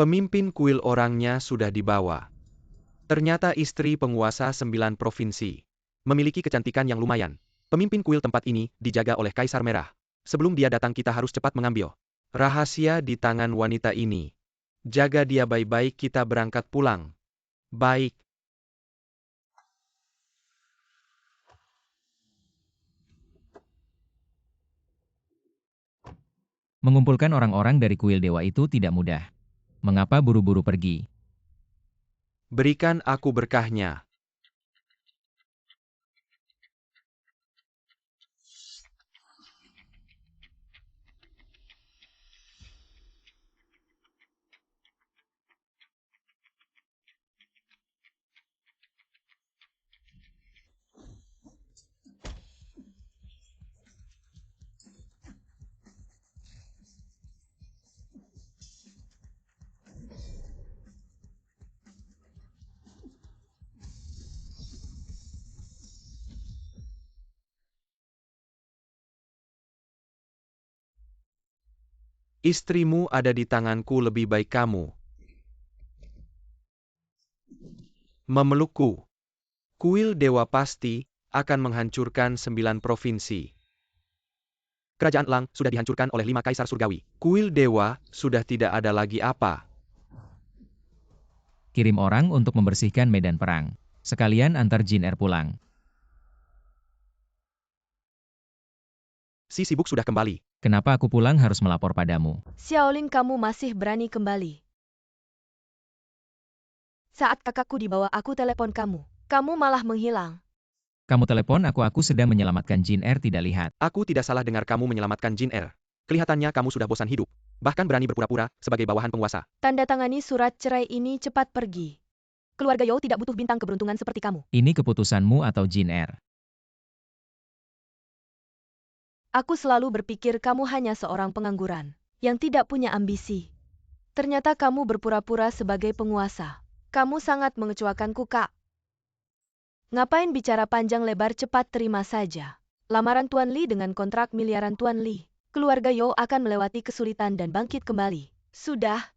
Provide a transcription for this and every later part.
Pemimpin kuil orangnya sudah dibawa. Ternyata istri penguasa 9 provinsi. Memiliki kecantikan yang lumayan. Pemimpin kuil tempat ini dijaga oleh Kaisar Merah. Sebelum dia datang kita harus cepat mengambil rahasia di tangan wanita ini. Jaga dia baik-baik, kita berangkat pulang. Baik. Mengumpulkan orang-orang dari kuil dewa itu tidak mudah. Mengapa buru-buru pergi? Berikan aku berkahnya. Istrimu ada di tanganku, lebih baik kamu memelukku. Kuil dewa pasti akan menghancurkan 9 provinsi. Kerajaan Lang sudah dihancurkan oleh 5 kaisar surgawi. Kuil dewa sudah tidak ada lagi apa. Kirim orang untuk membersihkan medan perang. Sekalian antar Jin Er pulang. Si sibuk sudah kembali. Kenapa aku pulang harus melapor padamu? Xiaolin, kamu masih berani kembali. Saat kakakku dibawa, aku telepon kamu. Kamu malah menghilang. Kamu telepon aku sedang menyelamatkan Jin Er, tidak lihat. Aku tidak salah dengar kamu menyelamatkan Jin Er. Kelihatannya kamu sudah bosan hidup. Bahkan berani berpura-pura sebagai bawahan penguasa. Tanda tangani surat cerai ini, cepat pergi. Keluarga You tidak butuh bintang keberuntungan seperti kamu. Ini keputusanmu atau Jin Er? Aku selalu berpikir kamu hanya seorang pengangguran yang tidak punya ambisi. Ternyata kamu berpura-pura sebagai penguasa. Kamu sangat mengecewakanku, Kak. Ngapain bicara panjang lebar, cepat terima saja lamaran Tuan Li dengan kontrak miliaran Tuan Li. Keluarga You akan melewati kesulitan dan bangkit kembali. Sudah.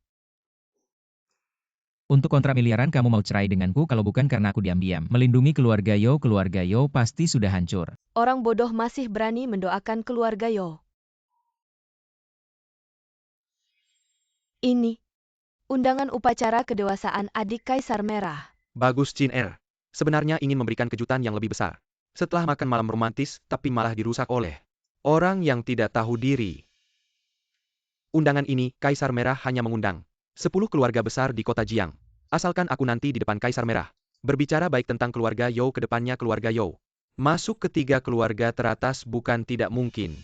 Untuk kontrak miliaran kamu mau cerai denganku kalau bukan karena aku diam-diam melindungi keluarga Yo pasti sudah hancur. Orang bodoh masih berani mendoakan keluarga You. Ini undangan upacara kedewasaan adik Kaisar Merah. Bagus Jin Er. Sebenarnya ingin memberikan kejutan yang lebih besar. Setelah makan malam romantis, tapi malah dirusak oleh orang yang tidak tahu diri. Undangan ini, Kaisar Merah hanya mengundang 10 keluarga besar di kota Jiang. Asalkan aku nanti di depan Kaisar Merah. Berbicara baik tentang keluarga You, ke depannya keluarga You. Masuk ketiga keluarga teratas bukan tidak mungkin.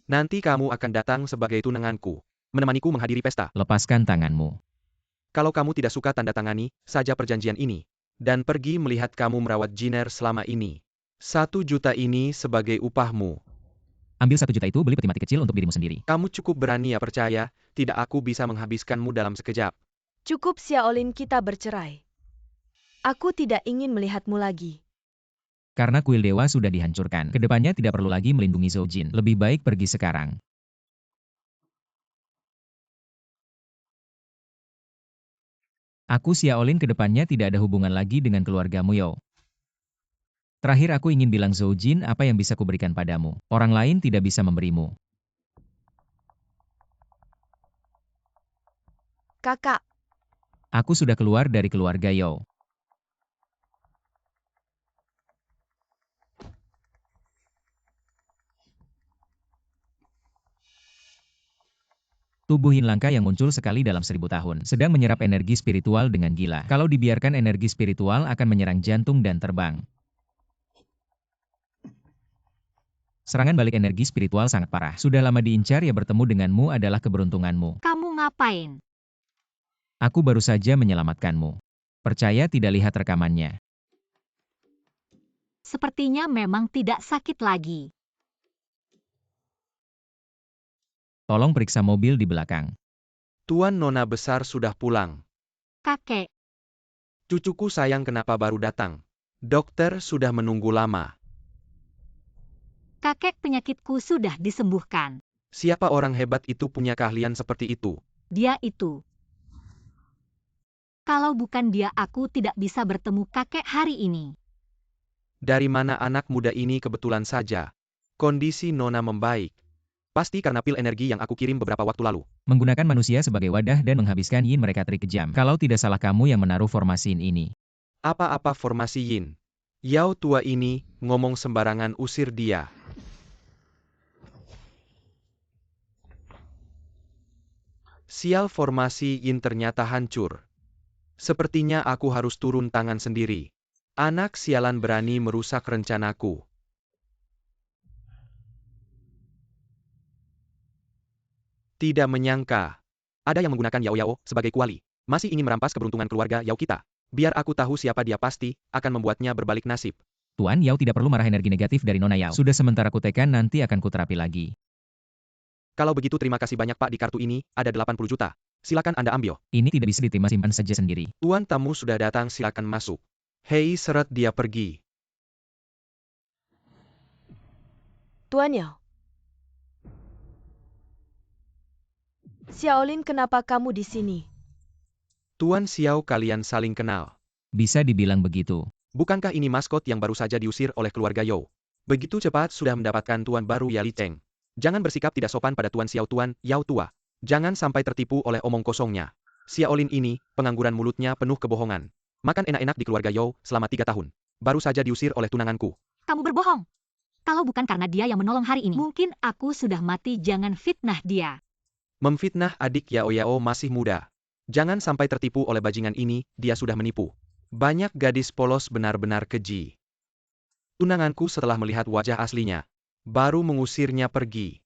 Nanti kamu akan datang sebagai tunanganku. Menemaniku menghadiri pesta. Lepaskan tanganmu. Kalau kamu tidak suka tanda tangani saja perjanjian ini. Dan pergi melihat kamu merawat Jin Er selama ini. 1 juta ini sebagai upahmu. Ambil 1 juta itu, beli peti mati kecil untuk dirimu sendiri. Kamu cukup berani ya, percaya, tidak aku bisa menghabiskanmu dalam sekejap. Cukup Xiaolin, kita bercerai. Aku tidak ingin melihatmu lagi. Karena kuil dewa sudah dihancurkan, kedepannya tidak perlu lagi melindungi Zhou Jin. Lebih baik pergi sekarang. Aku Xiaolin kedepannya tidak ada hubungan lagi dengan keluarga Yo. Terakhir aku ingin bilang Zhou Jin, apa yang bisa kuberikan padamu. Orang lain tidak bisa memberimu. Kakak. Aku sudah keluar dari keluarga Yo. Tubuh Yin Langka yang muncul sekali dalam 1000 tahun, sedang menyerap energi spiritual dengan gila. Kalau dibiarkan, energi spiritual akan menyerang jantung dan terbang. Serangan balik energi spiritual sangat parah. Sudah lama diincar, ya bertemu denganmu adalah keberuntunganmu. Kamu ngapain? Aku baru saja menyelamatkanmu. Percaya tidak, lihat rekamannya. Sepertinya memang tidak sakit lagi. Tolong periksa mobil di belakang. Tuan Nona besar sudah pulang. Kakek. Cucuku sayang, kenapa baru datang? Dokter sudah menunggu lama. Kakek, penyakitku sudah disembuhkan. Siapa orang hebat itu punya keahlian seperti itu? Dia itu. Kalau bukan dia, aku tidak bisa bertemu kakek hari ini. Dari mana anak muda ini kebetulan saja? Kondisi Nona membaik. Pasti karena pil energi yang aku kirim beberapa waktu lalu. Menggunakan manusia sebagai wadah dan menghabiskan yin mereka trik kejam. Kalau tidak salah kamu yang menaruh formasi yin ini. Apa-apa formasi yin? Yao tua ini ngomong sembarangan, usir dia. Sial, formasi yin ternyata hancur. Sepertinya aku harus turun tangan sendiri. Anak sialan berani merusak rencanaku. Tidak menyangka. Ada yang menggunakan Yao Yao sebagai kuali. Masih ingin merampas keberuntungan keluarga Yao kita. Biar aku tahu siapa dia, pasti akan membuatnya berbalik nasib. Tuan Yao tidak perlu marah, energi negatif dari Nona Yao. Sudah sementara kutekan, nanti akan kuterapi lagi. Kalau begitu terima kasih banyak Pak, di kartu ini ada 80 juta. Silakan Anda ambil. Ini tidak bisa diterima, simpan saja sendiri. Tuan tamu sudah datang, silakan masuk. Hei, seret dia pergi. Tuan Yao. Xiaolin, kenapa kamu di sini? Tuan Xiao, kalian saling kenal. Bisa dibilang begitu. Bukankah ini maskot yang baru saja diusir oleh keluarga Yao? Begitu cepat sudah mendapatkan tuan baru Yali Cheng. Jangan bersikap tidak sopan pada Tuan Xiao, Tuan Yao tua. Jangan sampai tertipu oleh omong kosongnya. Xiaolin ini, pengangguran, mulutnya penuh kebohongan. Makan enak-enak di keluarga Yao selama 3 tahun. Baru saja diusir oleh tunanganku. Kamu berbohong. Kalau bukan karena dia yang menolong hari ini, mungkin aku sudah mati. Jangan fitnah dia. Memfitnah adik Yao Yao masih muda. Jangan sampai tertipu oleh bajingan ini, dia sudah menipu. Banyak gadis polos benar-benar keji. Tunanganku setelah melihat wajah aslinya, baru mengusirnya pergi.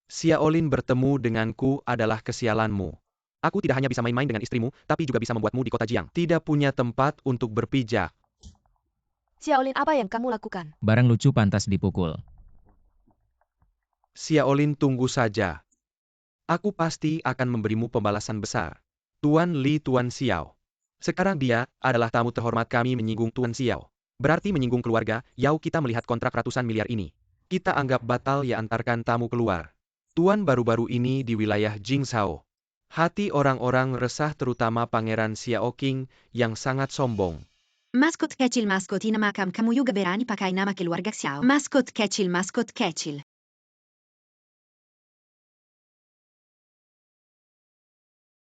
Xiaolin, bertemu denganku adalah kesialanmu. Aku tidak hanya bisa main-main dengan istrimu, tapi juga bisa membuatmu di kota Jiang tidak punya tempat untuk berpijak. Xiaolin, apa yang kamu lakukan? Barang lucu pantas dipukul. Xiaolin, tunggu saja. Aku pasti akan memberimu pembalasan besar. Tuan Li, Tuan Xiao. Sekarang dia adalah tamu terhormat kami. Menyinggung Tuan Xiao berarti menyinggung keluarga Yao kita. Melihat kontrak ratusan miliar ini, kita anggap batal ya. Antarkan tamu keluar. Tuan baru-baru ini di wilayah Jingzhou. Hati orang-orang resah, terutama Pangeran Xiao Qing yang sangat sombong. Maskot kecil, maskotina makam kamu juga berani pakai nama keluarga Xiao. Maskot kecil, maskot kecil.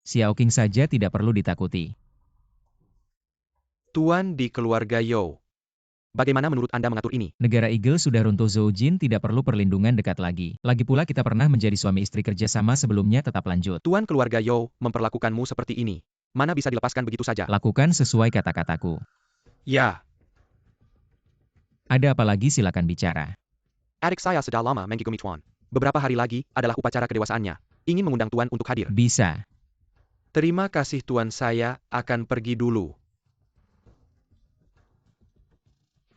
Xiao Qing saja tidak perlu ditakuti. Tuan di keluarga Yao. Bagaimana menurut Anda mengatur ini? Negara Eagle sudah runtuh, Zhou Jin tidak perlu perlindungan dekat lagi. Lagi pula kita pernah menjadi suami istri, kerjasama sebelumnya tetap lanjut. Tuan keluarga Yao memperlakukanmu seperti ini. Mana bisa dilepaskan begitu saja? Lakukan sesuai kata-kataku. Ya. Ada apa lagi, silakan bicara. Adik saya sudah lama mengagumi Tuan. Beberapa hari lagi adalah upacara kedewasaannya. Ingin mengundang Tuan untuk hadir. Bisa. Terima kasih Tuan, saya akan pergi dulu.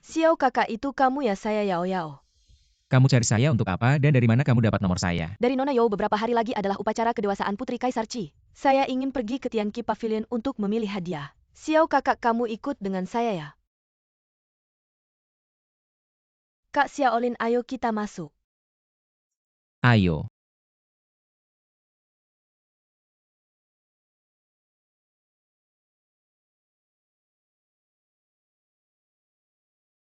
Xiao, kakak itu kamu ya? Saya Yao Yao. Kamu cari saya untuk apa dan dari mana kamu dapat nomor saya? Dari Nona Yao, beberapa hari lagi adalah upacara kedewasaan Putri Kaisar Qi. Saya ingin pergi ke Tianqi Pavilion untuk memilih hadiah. Xiao, kakak kamu ikut dengan saya ya? Kak Xiaolin, ayo kita masuk. Ayo.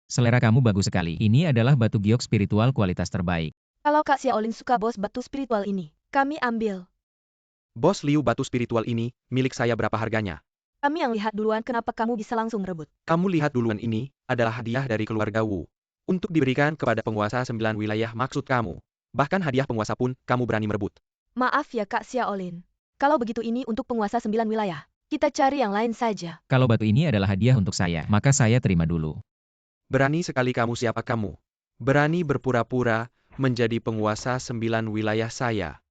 Selera kamu bagus sekali. Ini adalah batu giok spiritual kualitas terbaik. Kalau Kak Xiaolin suka bos batu spiritual ini, kami ambil. Bos Liu, batu spiritual ini milik saya. Berapa harganya? Kami yang lihat duluan, kenapa kamu bisa langsung rebut? Kamu lihat duluan, ini adalah hadiah dari keluarga Wu. Untuk diberikan kepada penguasa 9 wilayah maksud kamu. Bahkan hadiah penguasa pun kamu berani merebut. Maaf ya Kak Xiaolin. Kalau begitu ini untuk penguasa 9 wilayah. Kita cari yang lain saja. Kalau batu ini adalah hadiah untuk saya, maka saya terima dulu. Berani sekali kamu. Siapa kamu? Berani berpura-pura menjadi penguasa 9 wilayah saya.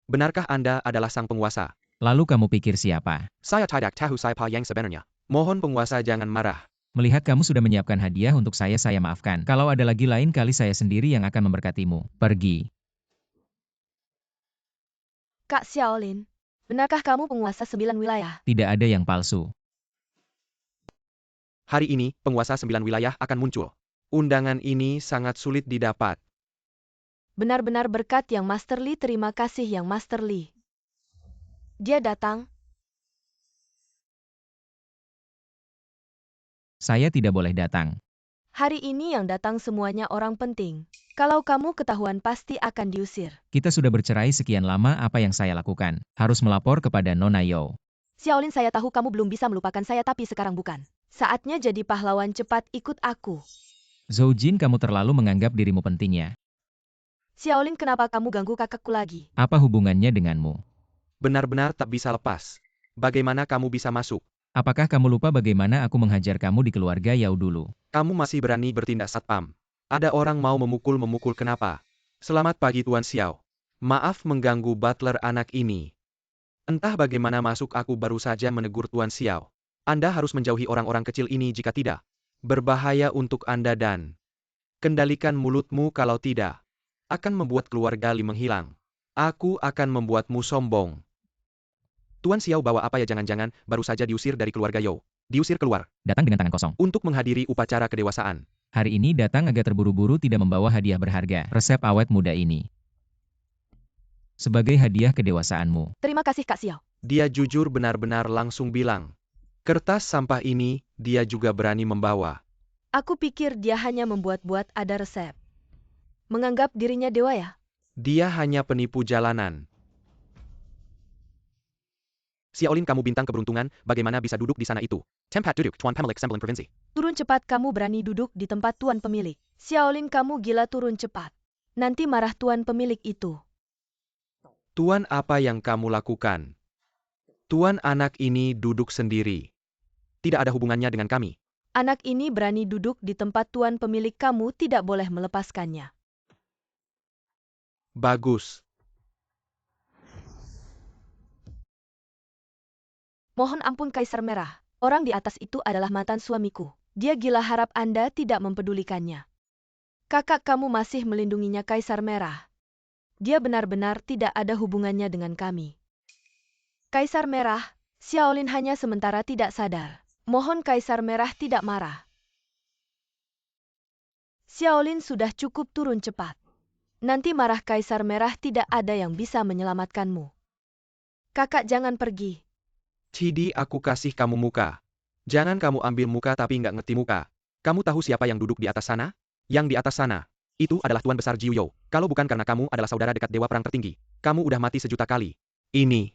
Benarkah Anda adalah sang penguasa? Lalu kamu pikir siapa? Saya tidak tahu siapa yang sebenarnya. Mohon penguasa jangan marah. Melihat kamu sudah menyiapkan hadiah untuk saya maafkan. Kalau ada lagi, lain kali saya sendiri yang akan memberkatimu. Pergi. Kak Xiaolin, benarkah kamu penguasa 9 wilayah? Tidak ada yang palsu. Hari ini, penguasa 9 wilayah akan muncul. Undangan ini sangat sulit didapat. Benar-benar berkat yang Master Li. Terima kasih yang Master Li. Dia datang. Saya tidak boleh datang. Hari ini yang datang semuanya orang penting. Kalau kamu ketahuan pasti akan diusir. Kita sudah bercerai sekian lama, apa yang saya lakukan? Harus melapor kepada Nona Yao. Xiaolin, saya tahu kamu belum bisa melupakan saya tapi sekarang bukan. Saatnya jadi pahlawan, cepat ikut aku. Zhou Jin, kamu terlalu menganggap dirimu penting ya. Xiaolin, kenapa kamu ganggu kakakku lagi? Apa hubungannya denganmu? Benar-benar tak bisa lepas. Bagaimana kamu bisa masuk? Apakah kamu lupa bagaimana aku menghajar kamu di keluarga Yao dulu? Kamu masih berani bertindak satpam. Ada orang mau memukul-memukul kenapa? Selamat pagi Tuan Xiao. Maaf mengganggu butler anak ini. Entah bagaimana masuk, aku baru saja menegur Tuan Xiao. Anda harus menjauhi orang-orang kecil ini, jika tidak berbahaya untuk Anda, dan kendalikan mulutmu, kalau tidak akan membuat keluarga Li menghilang. Aku akan membuatmu sombong. Tuan Xiao bawa apa ya? Jangan-jangan baru saja diusir dari keluarga Yao. Diusir keluar Datang dengan tangan kosong. untuk menghadiri upacara kedewasaan. Hari ini datang agak terburu-buru, tidak membawa hadiah berharga. Resep awet muda ini. Sebagai hadiah kedewasaanmu. Terima kasih Kak Xiao. Dia jujur benar-benar langsung bilang. Kertas sampah ini, dia juga berani membawa. Aku pikir dia hanya membuat-buat ada resep. Menganggap dirinya dewa ya? Dia hanya penipu jalanan. Xiaolin, kamu bintang keberuntungan, bagaimana bisa duduk di sana itu? Tempat duduk Tuan Pemilik Sembilan Provinsi. Turun cepat, kamu berani duduk di tempat tuan pemilik. Xiaolin, kamu gila, turun cepat. Nanti marah tuan pemilik itu. Tuan, apa yang kamu lakukan? Tuan, anak ini duduk sendiri. Tidak ada hubungannya dengan kami. Anak ini berani duduk di tempat tuan pemilik, kamu tidak boleh melepaskannya. Bagus. Mohon ampun Kaisar Merah. Orang di atas itu adalah mantan suamiku. Dia gila, harap Anda tidak mempedulikannya. Kakak kamu masih melindunginya Kaisar Merah. Dia benar-benar tidak ada hubungannya dengan kami. Kaisar Merah, Xiaolin hanya sementara tidak sadar. Mohon Kaisar Merah tidak marah. Xiaolin, sudah cukup, turun cepat. Nanti marah Kaisar Merah, tidak ada yang bisa menyelamatkanmu. Kakak jangan pergi. Cidi, aku kasih kamu muka. Jangan kamu ambil muka tapi nggak ngerti muka. Kamu tahu siapa yang duduk di atas sana? Yang di atas sana, itu adalah Tuan Besar Jiu Yao. Kalau bukan karena kamu adalah saudara dekat Dewa Perang tertinggi, kamu udah mati 1.000.000 kali. Ini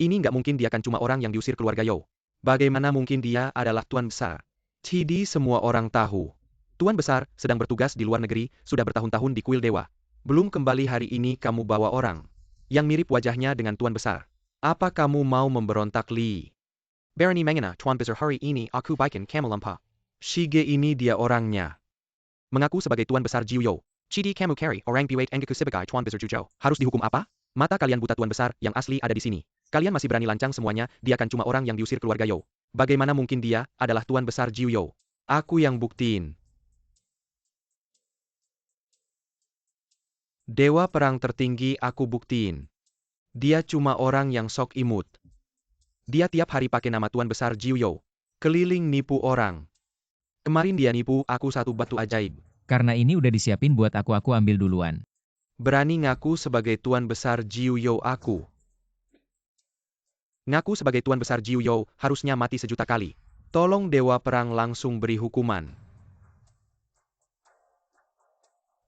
nggak mungkin, dia kan cuma orang yang diusir keluarga Yao. Bagaimana mungkin dia adalah Tuan Besar? Cidi, semua orang tahu. Tuan Besar sedang bertugas di luar negeri, sudah bertahun-tahun di kuil Dewa. Belum kembali hari ini kamu bawa orang yang mirip wajahnya dengan Tuan Besar. Apa kamu mau memberontak, Li? Berani mengena Tuan Besar, hari ini aku bikin kamu lemah. Shige ini dia orangnya. Mengaku sebagai Tuan Besar Jiu Yao. Cidi, kamu carry orang biwait engaku sebagai Tuan Besar Juzhou. Harus dihukum apa? Mata kalian buta, Tuan Besar yang asli ada di sini. Kalian masih berani lancang semuanya, dia kan cuma orang yang diusir keluarga Yao. Bagaimana mungkin dia adalah Tuan Besar Jiu Yao? Aku yang buktiin. Dewa Perang tertinggi, aku buktiin. Dia cuma orang yang sok imut. Dia tiap hari pakai nama Tuan Besar Jiu Yao. Keliling nipu orang. Kemarin dia nipu aku 1 batu ajaib. Karena ini udah disiapin buat aku ambil duluan. Berani ngaku sebagai Tuan Besar Jiu Yao aku. Ngaku sebagai Tuan Besar Jiu Yao, harusnya mati 1.000.000 kali. Tolong Dewa Perang langsung beri hukuman.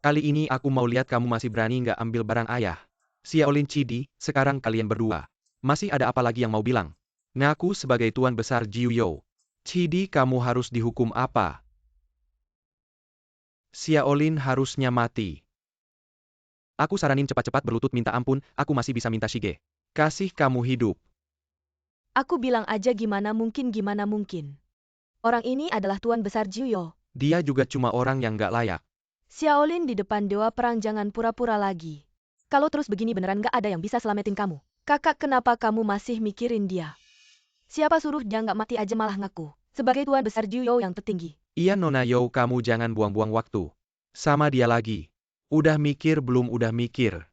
Kali ini aku mau lihat kamu masih berani nggak ambil barang ayah. Xiaolin, Cidi, sekarang kalian berdua. Masih ada apa lagi yang mau bilang? Ngaku sebagai Tuan Besar Jiu Yao. Cidi, kamu harus dihukum apa? Xiaolin harusnya mati. Aku saranin cepat-cepat berlutut minta ampun, aku masih bisa minta Shige. Kasih kamu hidup. Aku bilang aja gimana mungkin. Orang ini adalah Tuan Besar Jiu Yao. Dia juga cuma orang yang nggak layak. Xiaolin, di depan Dewa Perang jangan pura-pura lagi. Kalau terus begini beneran nggak ada yang bisa selamatin kamu. Kakak, kenapa kamu masih mikirin dia? Siapa suruh dia nggak mati aja malah ngaku sebagai Tuan Besar Jiu Yao yang tertinggi. Iya Nona Yao, kamu jangan buang-buang waktu. Sama dia lagi. Udah mikir belum? Udah mikir.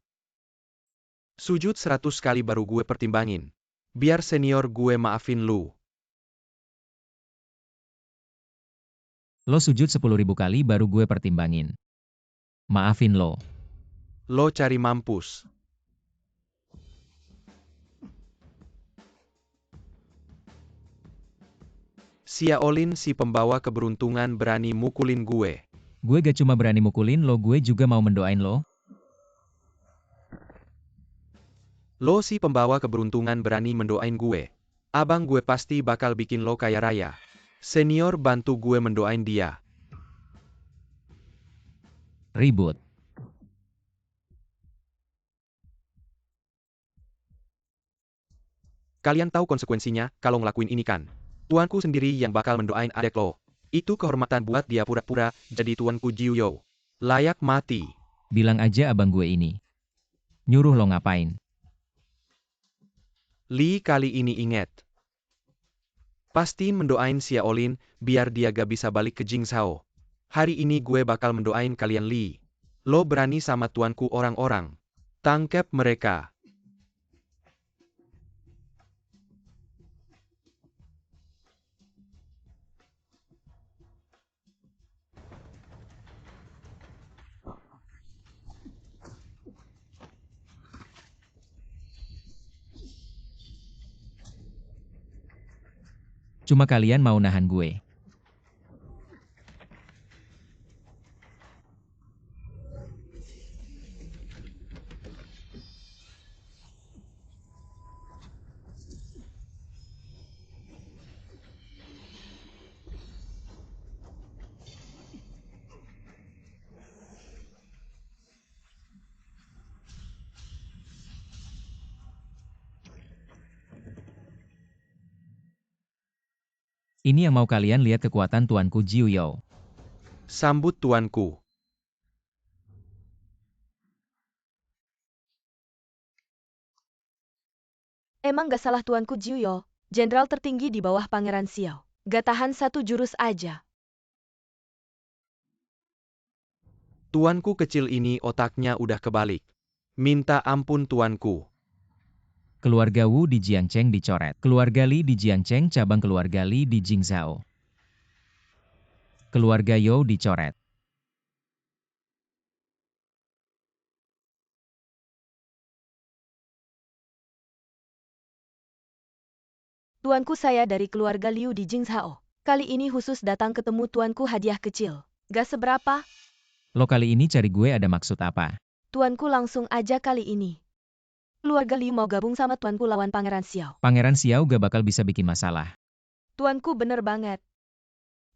Sujud 100 kali baru gue pertimbangin. Biar senior gue maafin lu. Lo sujud 10.000 kali baru gue pertimbangin. Maafin lo. Lo cari mampus. Xiaolin si pembawa keberuntungan berani mukulin gue. Gue gak cuma berani mukulin lo, gue juga mau mendoain lo. Lo si pembawa keberuntungan berani mendoain gue. Abang gue pasti bakal bikin lo kaya raya. Senior bantu gue mendoain dia. Ribut. Kalian tahu konsekuensinya kalau ngelakuin ini kan? Tuanku sendiri yang bakal mendoain adek lo. Itu kehormatan buat dia pura-pura jadi tuanku Jiuyo. Layak mati. Bilang aja abang gue ini. Nyuruh lo ngapain? Li kali ini inget. Pasti mendoain Xiaolin biar dia gak bisa balik ke Jingzhou. Hari ini gue bakal mendoain kalian Li. Lo berani sama tuanku orang-orang. Tangkep mereka. Cuma kalian mau nahan gue. Ini yang mau kalian lihat kekuatan tuanku Jiuyo. Sambut tuanku. Emang gak salah tuanku Jiuyo, jenderal tertinggi di bawah Pangeran Xiao. Gak tahan satu jurus aja. Tuanku kecil ini otaknya udah kebalik. Minta ampun tuanku. Keluarga Wu di Jiangcheng dicoret. Keluarga Li di Jiangcheng cabang keluarga Li di Jingzhou. Keluarga You dicoret. Tuanku saya dari keluarga Liu di Jingzhou. Kali ini khusus datang ketemu tuanku hadiah kecil. Gak seberapa, Lo kali ini cari gue ada maksud apa? tuanku langsung aja kali ini. Keluarga Liu mau gabung sama tuanku lawan Pangeran Xiao. Pangeran Xiao gak bakal bisa bikin masalah. Tuanku bener banget.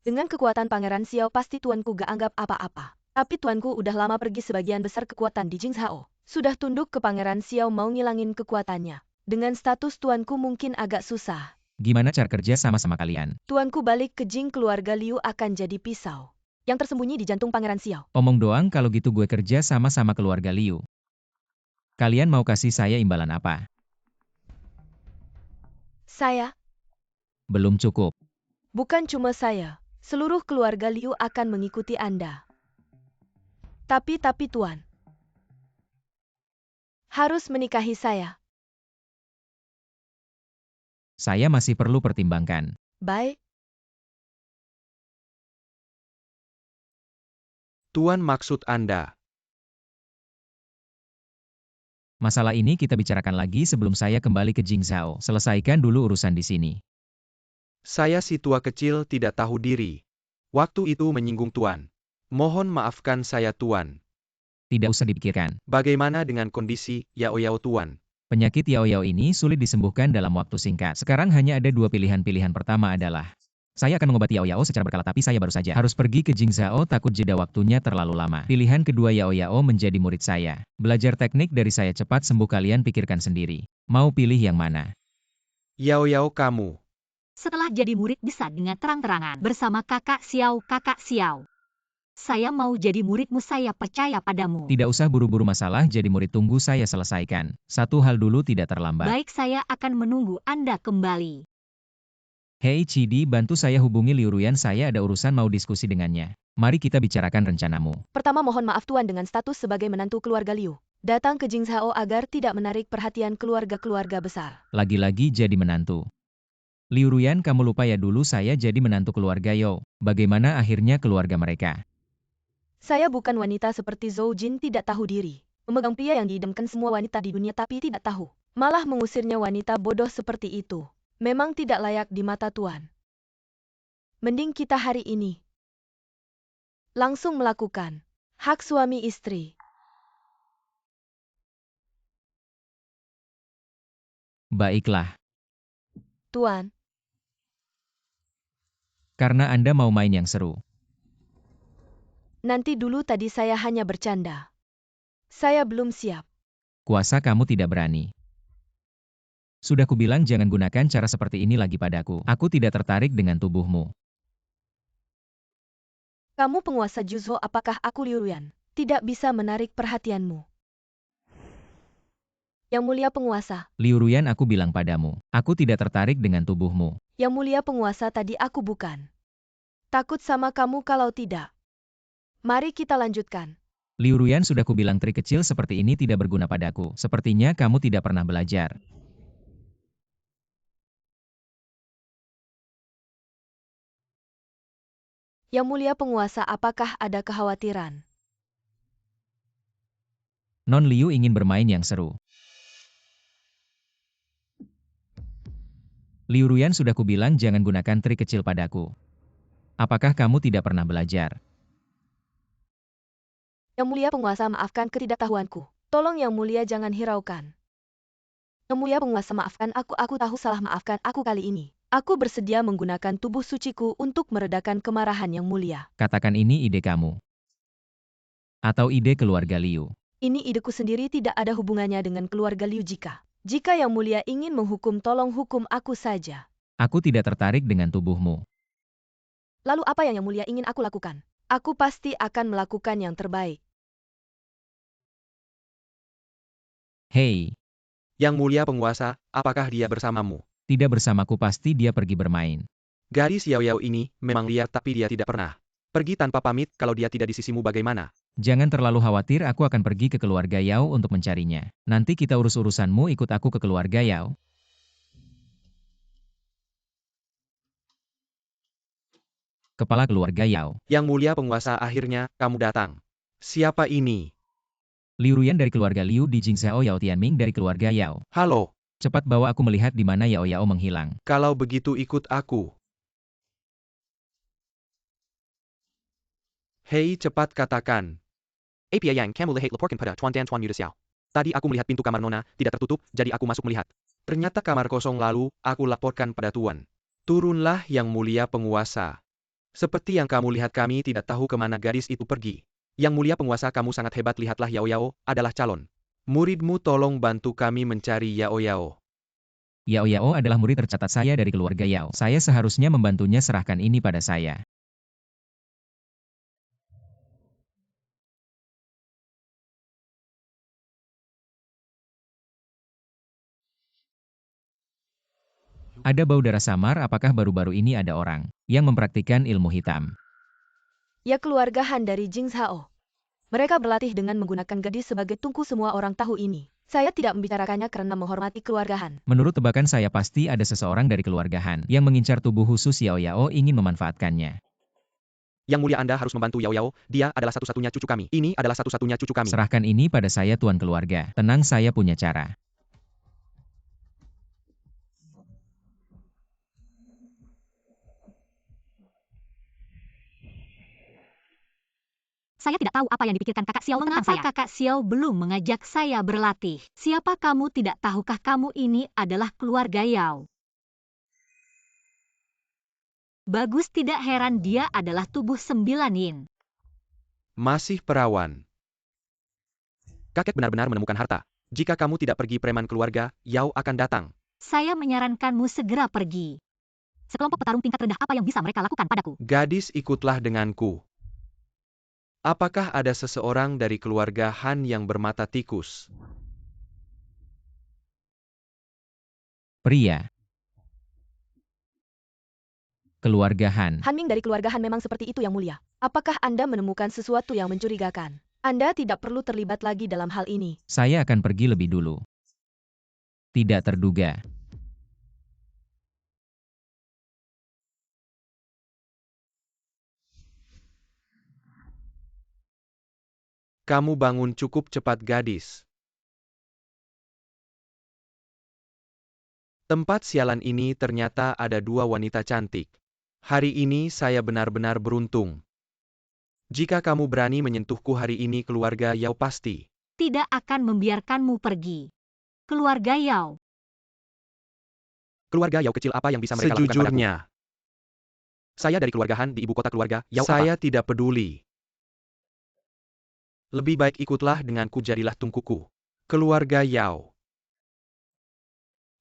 Dengan kekuatan Pangeran Xiao pasti tuanku gak anggap apa-apa. Tapi tuanku udah lama pergi sebagian besar kekuatan di Jingzhou. Sudah tunduk ke Pangeran Xiao mau ngilangin kekuatannya. Dengan status tuanku mungkin agak susah. Gimana cara kerja sama-sama kalian? Tuanku balik ke Jing keluarga Liu akan jadi pisau yang tersembunyi di jantung Pangeran Xiao. Omong doang kalau gitu gue kerja sama-sama keluarga Liu. Kalian mau kasih saya imbalan apa? Saya, Belum cukup. bukan cuma saya, seluruh keluarga Liu akan mengikuti Anda. Tapi Tuan, harus menikahi saya. Saya masih perlu pertimbangkan. Baik, Tuan maksud Anda. Masalah ini kita bicarakan lagi sebelum saya kembali ke Jingzhou. Selesaikan dulu urusan di sini. Saya si tua kecil tidak tahu diri. Waktu itu menyinggung Tuan. Mohon maafkan saya Tuan. Tidak usah dipikirkan. Bagaimana dengan kondisi Yao Yao Tuan? Penyakit Yao Yao ini sulit disembuhkan dalam waktu singkat. Sekarang hanya ada dua pilihan. Pilihan pertama adalah saya akan mengobati Yao Yao secara berkala, tapi saya baru saja harus pergi ke Jingzhou, takut jeda waktunya terlalu lama. Pilihan kedua, Yao Yao menjadi murid saya. Belajar teknik dari saya, cepat sembuh, kalian pikirkan sendiri. Mau pilih yang mana? Yao Yao kamu. Setelah jadi murid bisa dengan terang-terangan bersama kakak Xiao. Saya mau jadi muridmu, saya percaya padamu. Tidak usah buru-buru masalah jadi murid, tunggu saya selesaikan. Satu hal dulu, tidak terlambat. Baik, saya akan menunggu Anda kembali. Hei Cidi, bantu saya hubungi Liu Ruyan, saya ada urusan mau diskusi dengannya. Mari kita bicarakan rencanamu. pertama mohon maaf Tuan dengan status sebagai menantu keluarga Liu. Datang ke Jingzhou agar tidak menarik perhatian keluarga-keluarga besar. Lagi-lagi jadi menantu. Liu Ruyan, kamu lupa ya dulu saya jadi menantu keluarga Yo. Bagaimana akhirnya keluarga mereka? Saya bukan wanita seperti Zhou Jin tidak tahu diri. Memegang pria yang diidamkan semua wanita di dunia tapi tidak tahu. Malah mengusirnya wanita bodoh seperti itu. Memang tidak layak di mata Tuan. Mending kita hari ini langsung melakukan hak suami istri. Baiklah, Tuan, karena Anda mau main yang seru. nanti dulu tadi saya hanya bercanda. Saya belum siap. Kuasa kamu tidak berani. Sudah kubilang jangan gunakan cara seperti ini lagi padaku. Aku tidak tertarik dengan tubuhmu. Kamu penguasa Juzho, apakah aku Liu Ruyan tidak bisa menarik perhatianmu? Yang mulia penguasa, Liu Ruyan, aku bilang padamu, aku tidak tertarik dengan tubuhmu. yang mulia penguasa, tadi aku bukan takut sama kamu. Kalau tidak, mari kita lanjutkan. Liu Ruyan, sudah kubilang trik kecil seperti ini tidak berguna padaku. Sepertinya kamu tidak pernah belajar. Yang mulia penguasa, apakah ada kekhawatiran? Non Liu ingin bermain yang seru. Liu Ruyan, sudah kubilang jangan gunakan trik kecil padaku. Apakah kamu tidak pernah belajar? Yang mulia penguasa, maafkan ketidaktahuanku. Tolong yang mulia jangan hiraukan. Yang mulia penguasa, maafkan aku tahu salah, maafkan aku kali ini. Aku bersedia menggunakan tubuh suciku untuk meredakan kemarahan yang mulia. Katakan ini ide kamu. Atau ide keluarga Liu. Ini ideku sendiri, tidak ada hubungannya dengan keluarga Liu. Jika yang mulia ingin menghukum, tolong hukum aku saja. Aku tidak tertarik dengan tubuhmu. Lalu apa yang mulia ingin aku lakukan? Aku pasti akan melakukan yang terbaik. Hei, Yang mulia penguasa, apakah dia bersamamu? tidak bersamaku, pasti dia pergi bermain. Gadis Yao Yao ini memang liar, tapi dia tidak pernah pergi tanpa pamit. Kalau dia tidak di sisimu bagaimana? Jangan terlalu khawatir, aku akan pergi ke keluarga Yao untuk mencarinya. Nanti kita urus urusanmu, ikut aku ke keluarga Yao. Kepala keluarga Yao. Yang mulia penguasa, akhirnya kamu datang. Siapa ini? Liu Ruyan dari keluarga Liu di Jingzhao, Yao Tianming dari keluarga Yao. Halo, Cepat bawa aku melihat di mana Yao Yao menghilang. kalau begitu ikut aku. Hei, cepat katakan. Apia Yang, kamu lihat laporkan pada Tuan dan Tuan Muda Xiao. Tadi aku melihat pintu kamar Nona tidak tertutup, jadi aku masuk melihat. Ternyata kamar kosong, lalu aku laporkan pada Tuan. Turunlah yang mulia penguasa. Seperti yang kamu lihat, kami tidak tahu kemana gadis itu pergi. Yang mulia penguasa, kamu sangat hebat. Lihatlah, Yao Yao adalah calon muridmu. Tolong bantu kami mencari Yao Yao. Yao Yao adalah murid tercatat saya dari keluarga Yao. Saya seharusnya membantunya, serahkan ini pada saya. Ada bau darah samar, apakah baru-baru ini ada orang yang mempraktikkan ilmu hitam? Ya, keluarga Han dari Jingzhao. Mereka berlatih dengan menggunakan gadis sebagai tungku. Semua orang tahu ini. Saya tidak membicarakannya karena menghormati keluarga Han. Menurut tebakan saya, pasti ada seseorang dari keluarga Han yang mengincar tubuh khusus Yao Yao, ingin memanfaatkannya. Yang mulia, Anda harus membantu Yao Yao. Dia adalah satu-satunya cucu kami. Ini adalah satu-satunya cucu kami. Serahkan ini pada saya, tuan keluarga. Tenang, saya punya cara. Saya tidak tahu apa yang dipikirkan kakak Xiao mengenai saya. Kakak Xiao belum mengajak saya berlatih. Siapa kamu, tidak tahukah kamu ini adalah keluarga Yao? Bagus, tidak heran dia adalah tubuh 9 yin. Masih perawan. Kakek benar-benar menemukan harta. Jika kamu tidak pergi, preman keluarga Yao akan datang. Saya menyarankanmu segera pergi. Sekelompok petarung tingkat rendah, apa yang bisa mereka lakukan padaku? Gadis, ikutlah denganku. Apakah ada seseorang dari keluarga Han yang bermata tikus? Pria. Keluarga Han. Han Ming dari keluarga Han memang seperti itu, yang mulia. Apakah Anda menemukan sesuatu yang mencurigakan? Anda tidak perlu terlibat lagi dalam hal ini. Saya akan pergi lebih dulu. Tidak terduga. Kamu bangun cukup cepat, gadis. Tempat sialan ini ternyata ada dua wanita cantik. Hari ini saya benar-benar beruntung. Jika kamu berani menyentuhku hari ini, keluarga Yao pasti Tidak akan membiarkanmu pergi. Keluarga Yao. Keluarga Yao kecil apa yang bisa mereka lakukan padaku? Sejujurnya, saya dari keluarga Han di ibu kota keluarga Yao. Saya tidak peduli. Lebih baik ikutlah denganku, jadilah tungkuku. Keluarga Yao.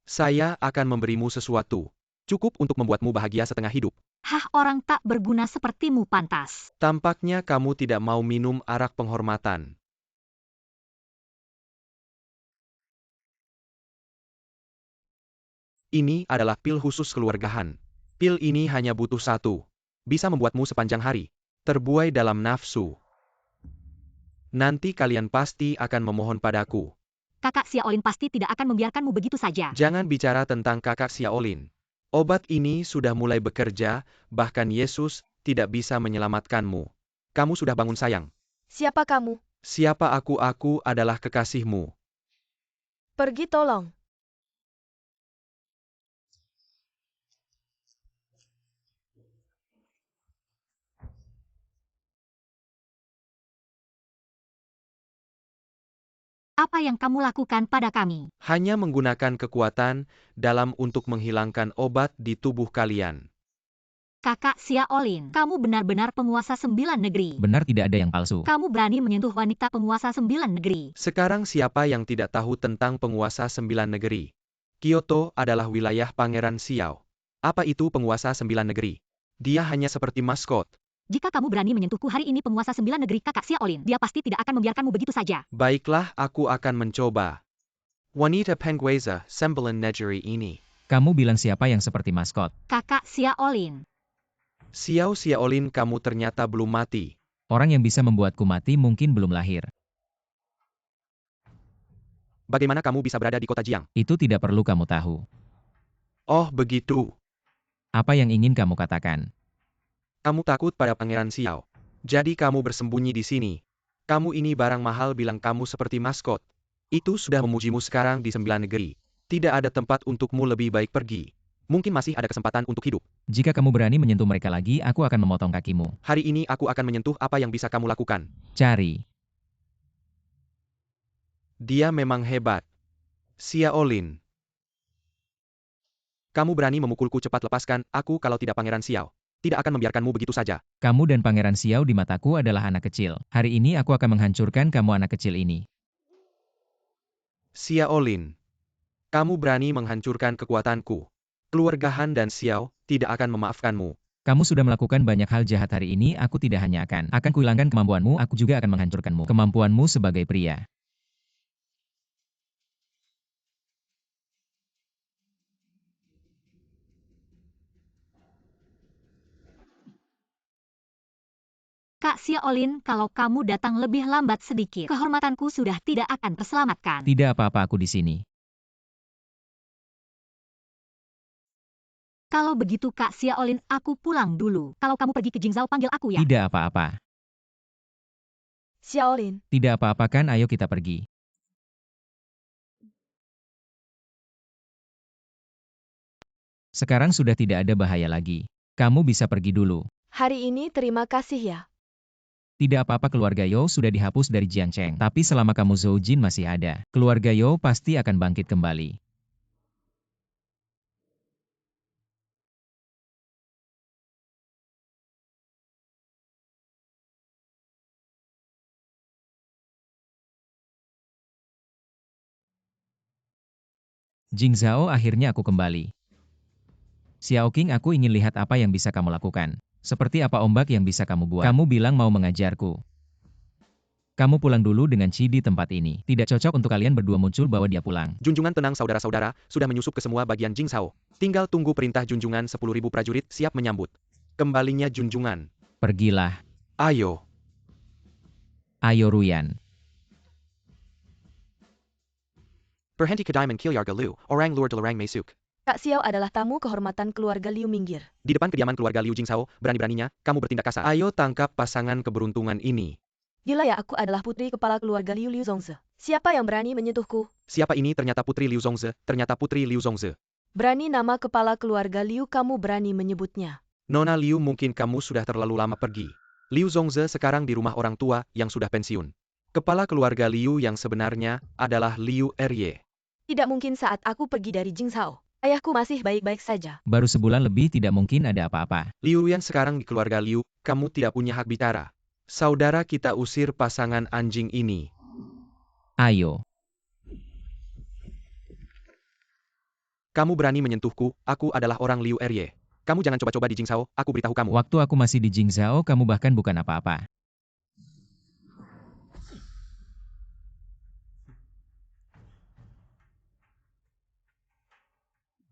Saya akan memberimu sesuatu. Cukup untuk membuatmu bahagia setengah hidup. Hah, orang tak berguna sepertimu pantas. Tampaknya kamu tidak mau minum arak penghormatan. Ini adalah pil khusus keluarga Han. Pil ini hanya butuh satu. Bisa membuatmu sepanjang hari terbuai dalam nafsu. Nanti kalian pasti akan memohon padaku. Kakak Xiaolin pasti tidak akan membiarkanmu begitu saja. Jangan bicara tentang kakak Xiaolin. Obat ini sudah mulai bekerja, bahkan Yesus tidak bisa menyelamatkanmu. Kamu sudah bangun sayang. Siapa kamu? Siapa aku? Aku adalah kekasihmu. Pergi tolong. Apa yang kamu lakukan pada kami? Hanya menggunakan kekuatan dalam untuk menghilangkan obat di tubuh kalian. Kakak Xiaolin, kamu benar-benar penguasa 9 negeri. Benar, tidak ada yang palsu. Kamu berani menyentuh wanita penguasa 9 negeri. Sekarang siapa yang tidak tahu tentang penguasa 9 negeri? Kyoto adalah wilayah Pangeran Xiao. Apa itu penguasa 9 negeri? Dia hanya seperti maskot. Jika kamu berani menyentuhku hari ini penguasa 9 negeri kakak Xiaolin, dia pasti tidak akan membiarkanmu begitu saja. Baiklah, aku akan mencoba. Wanita penguasa 9 negeri ini. Kamu bilang siapa yang seperti maskot? Kakak Xiaolin. Xiaolin, kamu ternyata belum mati. Orang yang bisa membuatku mati mungkin belum lahir. Bagaimana kamu bisa berada di kota Jiang? Itu tidak perlu kamu tahu. Oh, begitu. Apa yang ingin kamu katakan? Kamu takut pada Pangeran Xiao. Jadi kamu bersembunyi di sini. Kamu ini barang mahal, bilang kamu seperti maskot. Itu sudah memujimu sekarang di 9 negeri. Tidak ada tempat untukmu, lebih baik pergi. Mungkin masih ada kesempatan untuk hidup. Jika kamu berani menyentuh mereka lagi, aku akan memotong kakimu. Hari ini aku akan menyentuh apa yang bisa kamu lakukan. Cari. Dia memang hebat. Xiaolin. Kamu berani memukulku, cepat lepaskan aku, kalau tidak Pangeran Xiao tidak akan membiarkanmu begitu saja. Kamu dan Pangeran Xiao di mataku adalah anak kecil. Hari ini aku akan menghancurkan kamu anak kecil ini. Xiaolin. Kamu berani menghancurkan kekuatanku. Keluarga Han dan Xiao tidak akan memaafkanmu. Kamu sudah melakukan banyak hal jahat hari ini, aku tidak hanya akan kuhilangkan kemampuanmu, aku juga akan menghancurkanmu. Kemampuanmu sebagai pria. Kak Xiaolin, kalau kamu datang lebih lambat sedikit, kehormatanku sudah tidak akan terselamatkan. Tidak apa-apa, aku di sini. Kalau begitu Kak Xiaolin, aku pulang dulu. Kalau kamu pergi ke Jingzhou, panggil aku ya. Tidak apa-apa. Xiaolin. Tidak apa-apa kan, ayo kita pergi. Sekarang sudah tidak ada bahaya lagi. Kamu bisa pergi dulu. Hari ini terima kasih ya. Tidak apa-apa, keluarga Yao sudah dihapus dari Jiangcheng. Tapi selama kamu Zhou Jin masih ada, keluarga Yao pasti akan bangkit kembali. Jingzhao, akhirnya aku kembali. Xiao Qing, aku ingin lihat apa yang bisa kamu lakukan. Seperti apa ombak yang bisa kamu buat. Kamu bilang mau mengajarku. Kamu pulang dulu dengan Qi di tempat ini. Tidak cocok untuk kalian berdua muncul bawa dia pulang. Junjungan tenang saudara-saudara, sudah menyusup ke semua bagian Jingzhou. Tinggal tunggu perintah junjungan. 10.000 prajurit siap menyambut kembalinya junjungan. Pergilah. Ayo. Ayo Ruyan. Perhenti ke Diamond Kilyarga Liu, orang luar Delarang Mesuk. Kak Xiao adalah tamu kehormatan keluarga Liu, minggir. Di depan kediaman keluarga Liu Jingzhou, berani-beraninya kamu bertindak kasar. Ayo tangkap pasangan keberuntungan ini. Gila ya, aku adalah putri kepala keluarga Liu, Liu Zongze. Siapa yang berani menyentuhku? Siapa ini? Ternyata putri Liu Zongze, ternyata putri Liu Zongze. Berani nama kepala keluarga Liu, kamu berani menyebutnya. Nona Liu, mungkin kamu sudah terlalu lama pergi. Liu Zongze sekarang di rumah orang tua yang sudah pensiun. Kepala keluarga Liu yang sebenarnya adalah Liu Erye. Tidak mungkin saat aku pergi dari Jingzhou. Ayahku masih baik-baik saja. Baru sebulan lebih tidak mungkin ada apa-apa. Liu Ruyan sekarang di keluarga Liu, kamu tidak punya hak bicara. Saudara kita usir pasangan anjing ini. Ayo. Kamu berani menyentuhku, aku adalah orang Liu Erye. Kamu jangan coba-coba di Jingzhou, aku beritahu kamu. Waktu aku masih di Jingzhou, kamu bahkan bukan apa-apa.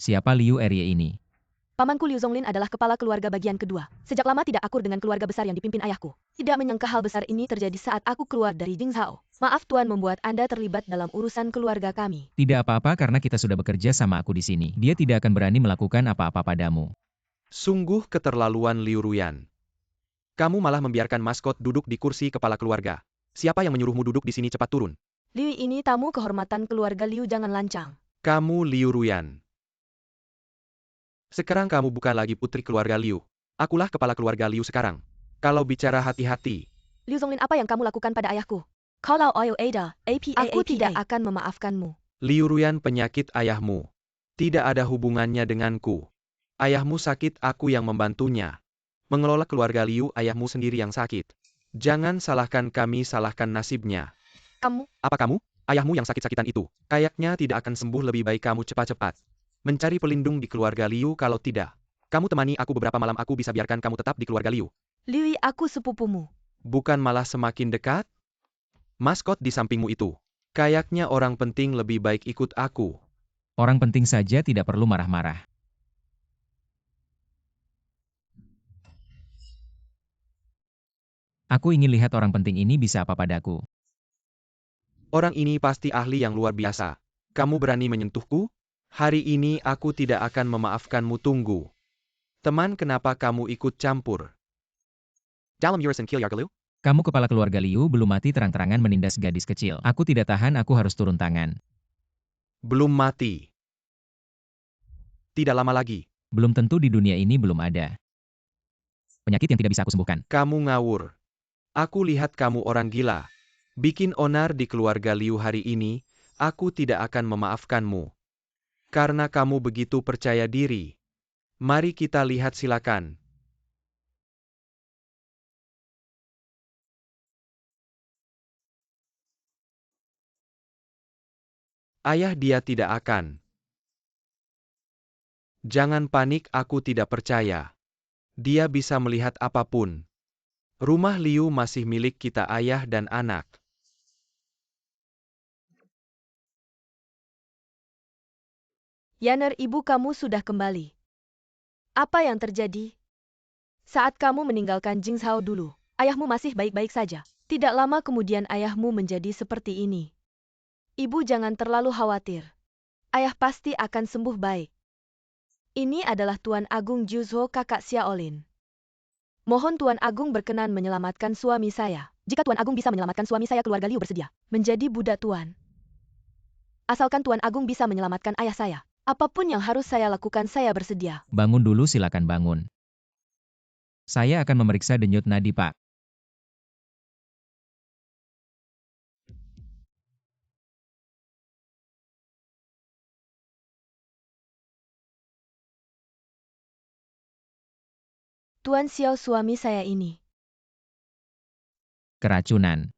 Siapa Liu Erye ini? Pamanku Liu Zonglin adalah kepala keluarga bagian kedua. Sejak lama tidak akur dengan keluarga besar yang dipimpin ayahku. Tidak menyangka hal besar ini terjadi saat aku keluar dari Jingzhou. Maaf Tuan membuat Anda terlibat dalam urusan keluarga kami. Tidak apa-apa karena kita sudah bekerja sama aku di sini. Dia tidak akan berani melakukan apa-apa padamu. Sungguh keterlaluan Liu Ruyan. Kamu malah membiarkan maskot duduk di kursi kepala keluarga. Siapa yang menyuruhmu duduk di sini, cepat turun. Liu ini tamu kehormatan keluarga Liu, jangan lancang. Kamu Liu Ruyan. Sekarang kamu bukan lagi putri keluarga Liu. Akulah kepala keluarga Liu sekarang. Kalau bicara hati-hati. Liu Zonglin, apa yang kamu lakukan pada ayahku? Kalau Oyo Ada, aku tidak akan memaafkanmu. Liu Ruyan penyakit ayahmu. Tidak ada hubungannya denganku. Ayahmu sakit, aku yang membantunya. Mengelola keluarga Liu, ayahmu sendiri yang sakit. Jangan salahkan kami, salahkan nasibnya. Kamu? Apa kamu? Ayahmu yang sakit-sakitan itu. Kayaknya tidak akan sembuh, lebih baik kamu cepat-cepat mencari pelindung di keluarga Liu, kalau tidak. Kamu temani aku beberapa malam, aku bisa biarkan kamu tetap di keluarga Liu. Liu, aku sepupumu. Bukan malah semakin dekat? Maskot di sampingmu itu. Kayaknya orang penting, lebih baik ikut aku. Orang penting saja tidak perlu marah-marah. Aku ingin lihat orang penting ini bisa apa padaku. Orang ini pasti ahli yang luar biasa. Kamu berani menyentuhku? Hari ini aku tidak akan memaafkanmu, tunggu. Teman, kenapa kamu ikut campur? Dalam urusan keluarga Liu? Kamu kepala keluarga Liu belum mati terang-terangan menindas gadis kecil. Aku tidak tahan, aku harus turun tangan. Belum mati. Tidak lama lagi. Belum tentu, di dunia ini belum ada penyakit yang tidak bisa aku sembuhkan. Kamu ngawur. Aku lihat kamu orang gila. Bikin onar di keluarga Liu hari ini, aku tidak akan memaafkanmu. Karena kamu begitu percaya diri. Mari kita lihat, silakan. Ayah, dia tidak akan. Jangan panik, aku tidak percaya. Dia bisa melihat apapun. Rumah Liu masih milik kita, ayah dan anak. Yaner, ibu kamu sudah kembali. Apa yang terjadi? Saat kamu meninggalkan Jingzhou dulu, ayahmu masih baik-baik saja. Tidak lama kemudian ayahmu menjadi seperti ini. Ibu jangan terlalu khawatir. Ayah pasti akan sembuh baik. Ini adalah Tuan Agung Juzho, kakak Xiaolin. Mohon Tuan Agung berkenan menyelamatkan suami saya. Jika Tuan Agung bisa menyelamatkan suami saya, keluarga Liu bersedia menjadi budak Tuan. Asalkan Tuan Agung bisa menyelamatkan ayah saya. Apapun yang harus saya lakukan, saya bersedia. Bangun dulu, silakan bangun. Saya akan memeriksa denyut nadi, Pak. Tuan Xiao, suami saya ini Keracunan.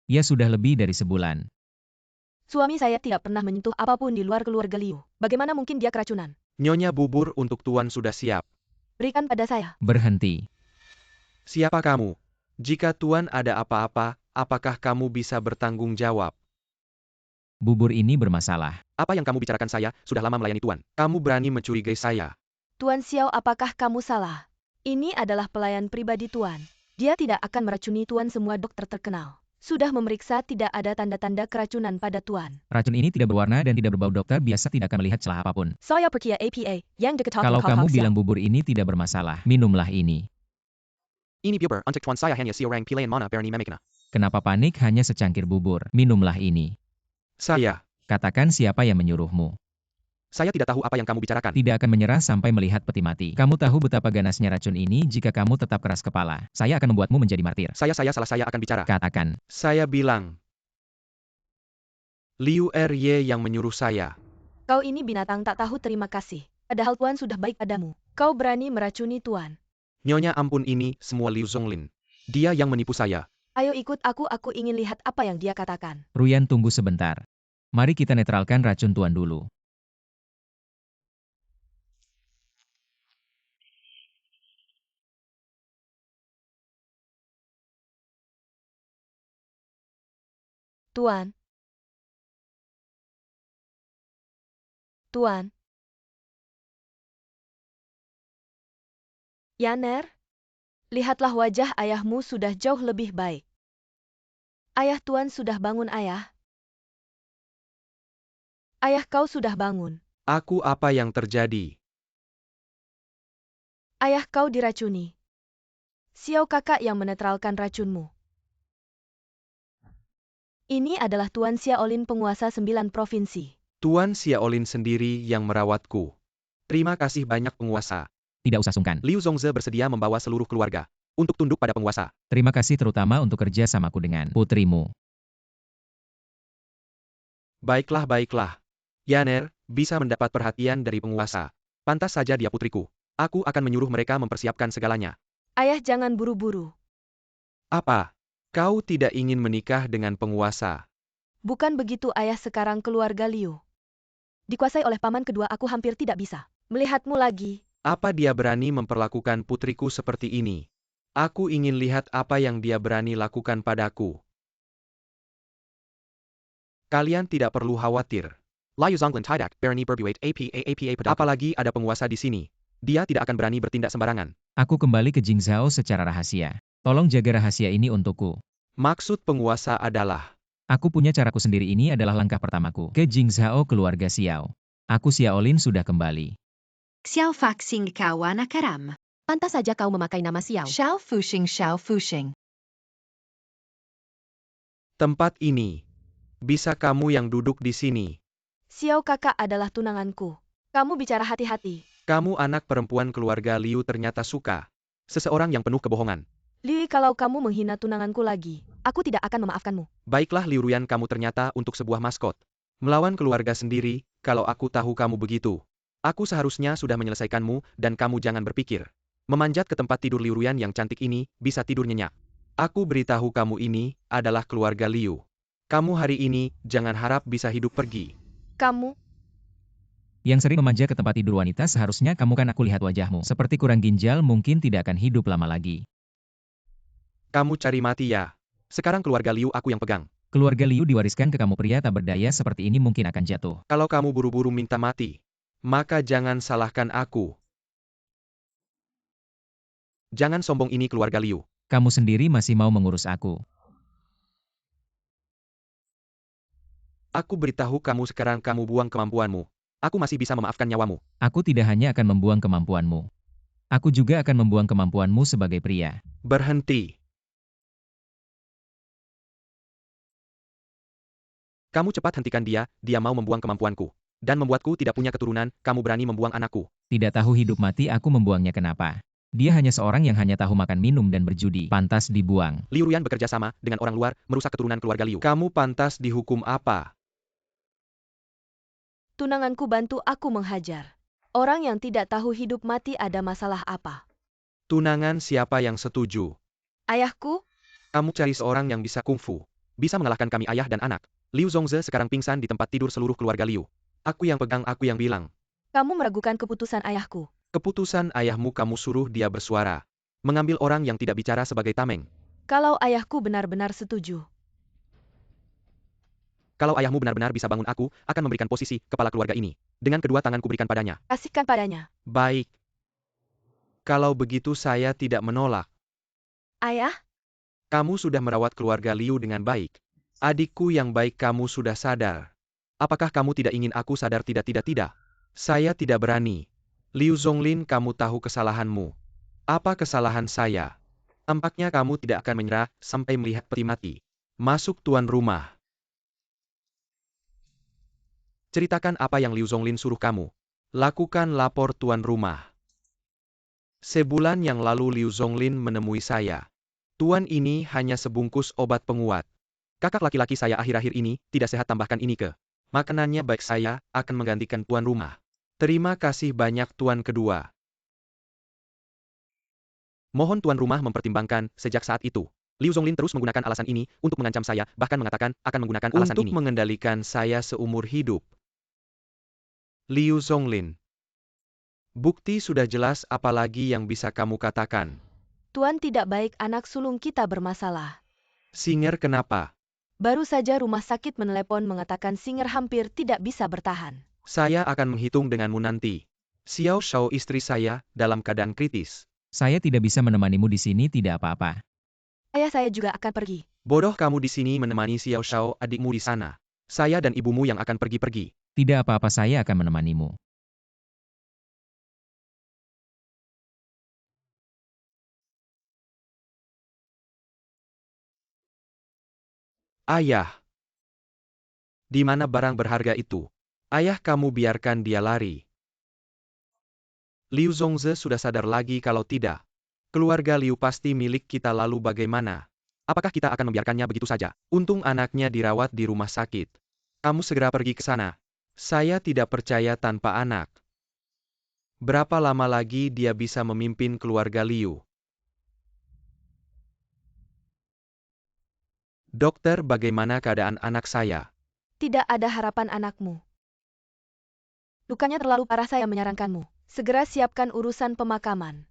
Ya, sudah lebih dari sebulan. Suami saya tidak pernah menyentuh apapun di luar keluarga Liu. Bagaimana mungkin dia keracunan? Nyonya, bubur untuk Tuan sudah siap. Berikan pada saya. Berhenti. Siapa kamu? Jika Tuan ada apa-apa, apakah kamu bisa bertanggung jawab? Bubur ini bermasalah. Apa yang kamu bicarakan? Saya sudah lama melayani Tuan. Kamu berani mencurigai saya. Tuan Xiao, apakah kamu salah? Ini adalah pelayan pribadi Tuan. Dia tidak akan meracuni Tuan. Semua dokter terkenal sudah memeriksa, tidak ada tanda-tanda keracunan pada Tuan. Racun ini tidak berwarna dan tidak berbau, dokter biasa tidak akan melihat celah apapun. Saya percaya APA yang diketahui. Kalau kamu bilang bubur ini tidak bermasalah, minumlah ini. Ini bubur untuk Tuan, saya hanya seorang pilihan mana berani memikna. Kenapa panik? Hanya secangkir bubur. Minumlah ini. Saya. Katakan siapa yang menyuruhmu. Saya tidak tahu apa yang kamu bicarakan. Tidak akan menyerah sampai melihat peti mati. Kamu tahu betapa ganasnya racun ini jika kamu tetap keras kepala. Saya akan membuatmu menjadi martir. Saya akan bicara. Katakan. Saya bilang. Liu Rye yang menyuruh saya. Kau ini binatang tak tahu terima kasih. Padahal Tuan sudah baik padamu. Kau berani meracuni Tuan. Nyonya ampun, ini semua Liu Zonglin. Dia yang menipu saya. Ayo ikut aku ingin lihat apa yang dia katakan. Ruyan, tunggu sebentar. Mari kita netralkan racun Tuan dulu. Tuan. Tuan. Yaner, lihatlah wajah ayahmu sudah jauh lebih baik. Ayah Tuan sudah bangun, ayah. Ayah, kau sudah bangun. Aku, apa yang terjadi? Ayah, kau diracuni. Xiao kakak yang menetralkan racunmu. Ini adalah Tuan Xiaolin, penguasa 9 provinsi. Tuan Xiaolin sendiri yang merawatku. Terima kasih banyak, penguasa. Tidak usah sungkan. Liu Zongze bersedia membawa seluruh keluarga untuk tunduk pada penguasa. Terima kasih terutama untuk kerja samaku dengan putrimu. Baiklah. Yaner bisa mendapat perhatian dari penguasa. Pantas saja dia putriku. Aku akan menyuruh mereka mempersiapkan segalanya. Ayah, jangan buru-buru. Apa? Kau tidak ingin menikah dengan penguasa? Bukan begitu, ayah. Sekarang keluarga Liu dikuasai oleh paman kedua, aku hampir tidak bisa melihatmu lagi. Apa dia berani memperlakukan putriku seperti ini? Aku ingin lihat apa yang dia berani lakukan padaku. Kalian tidak perlu khawatir. Liu Zonglin tidak berani berbuat apa padaku. Apalagi ada penguasa di sini. Dia tidak akan berani bertindak sembarangan. Aku kembali ke Jingzhou secara rahasia. Tolong jaga rahasia ini untukku. Maksud penguasa adalah... Aku punya caraku sendiri, ini adalah langkah pertamaku. Ke Jingzhou keluarga Xiao. Aku Xiaolin sudah kembali. Xiao Faxing Kawana Karam. Pantas saja kau memakai nama Xiao. Xiao Fuxing. Tempat ini. Bisa kamu yang duduk di sini. Xiao kakak adalah tunanganku. Kamu bicara hati-hati. Kamu anak perempuan keluarga Liu ternyata suka. Seseorang yang penuh kebohongan. Liu, kalau kamu menghina tunanganku lagi, aku tidak akan memaafkanmu. Baiklah Liu Ruyan, kamu ternyata untuk sebuah maskot. Melawan keluarga sendiri, kalau aku tahu kamu begitu. Aku seharusnya sudah menyelesaikanmu, dan kamu jangan berpikir. Memanjat ke tempat tidur Liu Ruyan yang cantik ini, bisa tidur nyenyak. Aku beritahu kamu, ini adalah keluarga Liu. Kamu hari ini, jangan harap bisa hidup pergi. Kamu? Yang sering memanja ke tempat tidur wanita, seharusnya kamu kan aku lihat wajahmu. Seperti kurang ginjal, mungkin tidak akan hidup lama lagi. Kamu cari mati ya. Sekarang keluarga Liu aku yang pegang. Keluarga Liu diwariskan ke kamu, pria tak berdaya seperti ini mungkin akan jatuh. Kalau kamu buru-buru minta mati, maka jangan salahkan aku. Jangan sombong, ini keluarga Liu. Kamu sendiri masih mau mengurus aku. Aku beritahu kamu sekarang, kamu buang kemampuanmu. Aku masih bisa memaafkan nyawamu. Aku tidak hanya akan membuang kemampuanmu. Aku juga akan membuang kemampuanmu sebagai pria. Berhenti. Kamu cepat hentikan dia mau membuang kemampuanku. Dan membuatku tidak punya keturunan, kamu berani membuang anakku. Tidak tahu hidup mati aku membuangnya kenapa. Dia hanya seorang yang hanya tahu makan minum dan berjudi. Pantas dibuang. Liu Ruyan bekerja sama dengan orang luar, merusak keturunan keluarga Liu. Kamu pantas dihukum apa? Tunanganku bantu aku menghajar. Orang yang tidak tahu hidup mati ada masalah apa? Tunangan siapa yang setuju? Ayahku? Kamu cari seorang yang bisa kungfu. Bisa mengalahkan kami, ayah dan anak. Liu Zongze sekarang pingsan di tempat tidur seluruh keluarga Liu. Aku yang pegang, aku yang bilang. Kamu meragukan keputusan ayahku. Keputusan ayahmu kamu suruh dia bersuara. Mengambil orang yang tidak bicara sebagai tameng. Kalau ayahku benar-benar setuju. Kalau ayahmu benar-benar bisa bangun, aku akan memberikan posisi kepala keluarga ini. Dengan kedua tanganku berikan padanya. Kasihkan padanya. Baik. Kalau begitu saya tidak menolak. Ayah? Kamu sudah merawat keluarga Liu dengan baik. Adikku yang baik, kamu sudah sadar. Apakah kamu tidak ingin aku sadar? Tidak. Saya tidak berani. Liu Zonglin, kamu tahu kesalahanmu. Apa kesalahan saya? Tampaknya kamu tidak akan menyerah sampai melihat peti mati. Masuk tuan rumah. Ceritakan apa yang Liu Zonglin suruh kamu. Lakukan lapor tuan rumah. Sebulan yang lalu Liu Zonglin menemui saya. Tuan ini hanya sebungkus obat penguat. Kakak laki-laki saya akhir-akhir ini tidak sehat, tambahkan ini ke makanannya. Baik, saya akan menggantikan tuan rumah. Terima kasih banyak tuan kedua. Mohon tuan rumah mempertimbangkan. Sejak saat itu, Liu Zonglin terus menggunakan alasan ini untuk mengancam saya, bahkan mengatakan akan menggunakan alasan ini untuk mengendalikan saya seumur hidup. Liu Zonglin. Bukti sudah jelas, apalagi yang bisa kamu katakan? Tuan tidak baik, anak sulung kita bermasalah. Singer kenapa? Baru saja rumah sakit menelepon mengatakan Singer hampir tidak bisa bertahan. Saya akan menghitung denganmu nanti. Xiao Shao, istri saya, dalam keadaan kritis. Saya tidak bisa menemanimu di sini, tidak apa-apa. Ayah saya juga akan pergi. Bodoh kamu di sini menemani Xiao Shao, adikmu di sana. Saya dan ibumu yang akan pergi-pergi. Tidak apa-apa, saya akan menemanimu. Ayah. Di mana barang berharga itu? Ayah, kamu biarkan dia lari. Liu Zongze sudah sadar lagi kalau tidak. Keluarga Liu pasti milik kita, lalu bagaimana? Apakah kita akan membiarkannya begitu saja? Untung anaknya dirawat di rumah sakit. Kamu segera pergi ke sana. Saya tidak percaya tanpa anak. Berapa lama lagi dia bisa memimpin keluarga Liu? Dokter, bagaimana keadaan anak saya? Tidak ada harapan anakmu. Lukanya terlalu parah, saya menyarankanmu. Segera siapkan urusan pemakaman.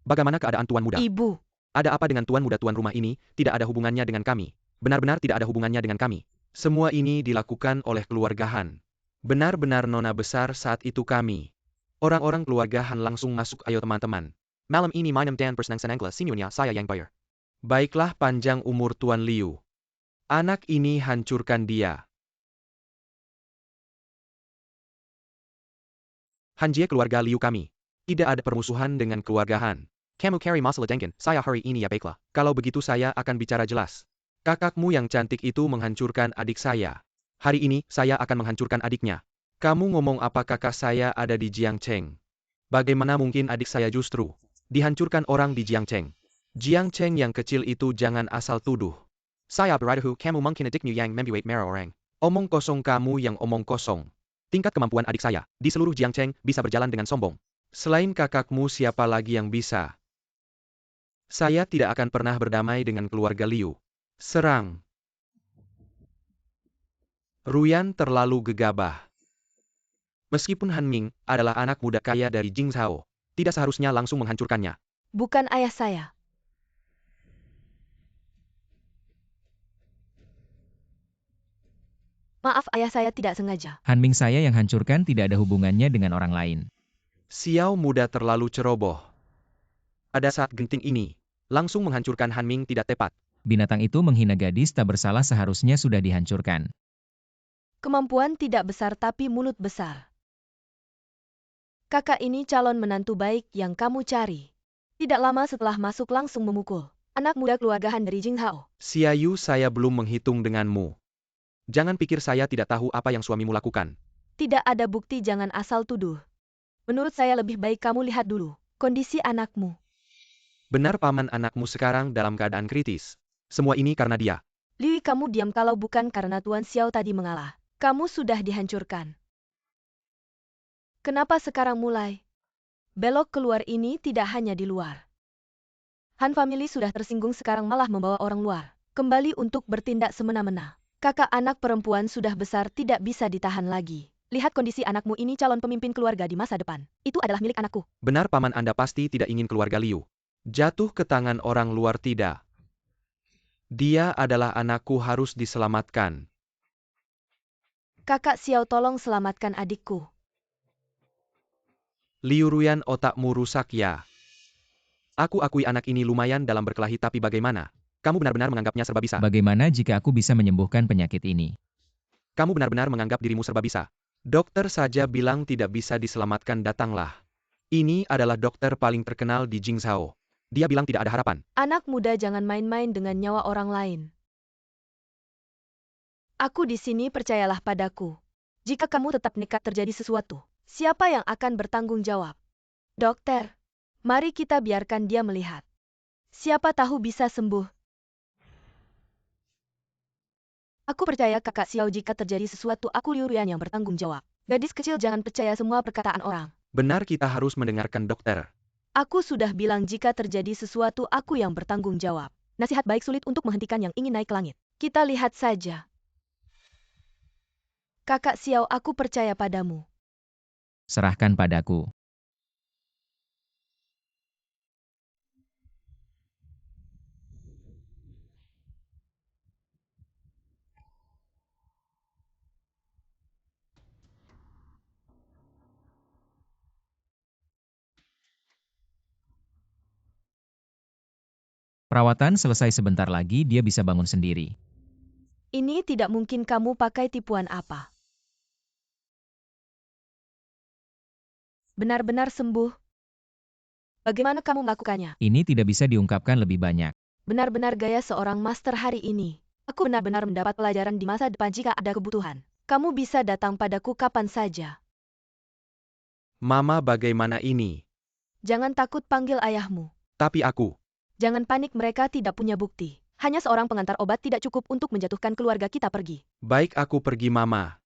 Bagaimana keadaan tuan muda? Ibu. Ada apa dengan tuan muda? Tuan rumah ini tidak ada hubungannya dengan kami. Benar-benar tidak ada hubungannya dengan kami. Semua ini dilakukan oleh keluarga Han. Benar-benar nona besar saat itu kami. Orang-orang keluarga Han langsung masuk. Ayo teman-teman. Malam ini mainem dan persenang-senang sinyunya saya yang bayar. Baiklah, panjang umur Tuan Liu. Anak ini hancurkan dia. Hanjie, keluarga Liu kami. Tidak ada permusuhan dengan keluarga Han. Kamu cari masalah dengan saya hari ini, ya baiklah. Kalau begitu saya akan bicara jelas. Kakakmu yang cantik itu menghancurkan adik saya. Hari ini saya akan menghancurkan adiknya. Kamu ngomong apa? Kakak saya ada di Jiangcheng. Bagaimana mungkin adik saya justru dihancurkan orang di Jiangcheng? Jiangcheng yang kecil itu, jangan asal tuduh. Saya beradahu, kamu mungkin adikmu yang membuat merah orang. Omong kosong, kamu yang omong kosong. Tingkat kemampuan adik saya di seluruh Jiangcheng bisa berjalan dengan sombong. Selain kakakmu, siapa lagi yang bisa? Saya tidak akan pernah berdamai dengan keluarga Liu. Serang. Ruyan terlalu gegabah. Meskipun Han Ming adalah anak muda kaya dari Jing Zhao, tidak seharusnya langsung menghancurkannya. Bukan ayah saya. Maaf ayah, saya tidak sengaja. Han Ming saya yang hancurkan, tidak ada hubungannya dengan orang lain. Xiao muda terlalu ceroboh. Pada saat genting ini, langsung menghancurkan Han Ming tidak tepat. Binatang itu menghina gadis tak bersalah, seharusnya sudah dihancurkan. Kemampuan tidak besar tapi mulut besar. Kakak ini calon menantu baik yang kamu cari. Tidak lama setelah masuk langsung memukul anak muda keluarga Han dari Jinghao. Xiaoyu, saya belum menghitung denganmu. Jangan pikir saya tidak tahu apa yang suamimu lakukan. Tidak ada bukti, jangan asal tuduh. Menurut saya lebih baik kamu lihat dulu kondisi anakmu. Benar paman, anakmu sekarang dalam keadaan kritis. Semua ini karena dia. Liu, kamu diam, kalau bukan karena Tuan Xiao tadi mengalah. Kamu sudah dihancurkan. Kenapa sekarang mulai belok keluar? Ini tidak hanya di luar. Han family sudah tersinggung, sekarang malah membawa orang luar kembali untuk bertindak semena-mena. Kakak anak perempuan sudah besar, tidak bisa ditahan lagi. Lihat kondisi anakmu ini, calon pemimpin keluarga di masa depan. Itu adalah milik anakku. Benar paman, Anda pasti tidak ingin keluarga Liu jatuh ke tangan orang luar, tidak. Dia adalah anakku, harus diselamatkan. Kakak Xiao, tolong selamatkan adikku. Liu Ruyan, otakmu rusak ya. Aku akui anak ini lumayan dalam berkelahi, tapi bagaimana? Kamu benar-benar menganggapnya serba bisa. Bagaimana jika aku bisa menyembuhkan penyakit ini? Kamu benar-benar menganggap dirimu serba bisa. Dokter saja bilang tidak bisa diselamatkan, datanglah. Ini adalah dokter paling terkenal di Jingzhou. Dia bilang tidak ada harapan. Anak muda, jangan main-main dengan nyawa orang lain. Aku di sini, percayalah padaku. Jika kamu tetap nekat terjadi sesuatu, siapa yang akan bertanggung jawab? Dokter, mari kita biarkan dia melihat. Siapa tahu bisa sembuh. Aku percaya kakak Xiao jika terjadi sesuatu aku Liu Ruyan yang bertanggung jawab. Gadis kecil jangan percaya semua perkataan orang. Benar kita harus mendengarkan dokter. Aku sudah bilang jika terjadi sesuatu aku yang bertanggung jawab. Nasihat baik sulit untuk menghentikan yang ingin naik ke langit. Kita lihat saja. Kakak Xiao, aku percaya padamu. Serahkan padaku. Perawatan selesai sebentar lagi dia bisa bangun sendiri. Ini tidak mungkin kamu pakai tipuan apa. Benar-benar sembuh. Bagaimana kamu melakukannya? Ini tidak bisa diungkapkan lebih banyak. Benar-benar gaya seorang master hari ini. Aku benar-benar mendapat pelajaran di masa depan jika ada kebutuhan. Kamu bisa datang padaku kapan saja. Mama, bagaimana ini? Jangan takut panggil ayahmu. Tapi aku. Jangan panik, mereka tidak punya bukti. Hanya seorang pengantar obat tidak cukup untuk menjatuhkan keluarga kita pergi. Baik, aku pergi, Mama.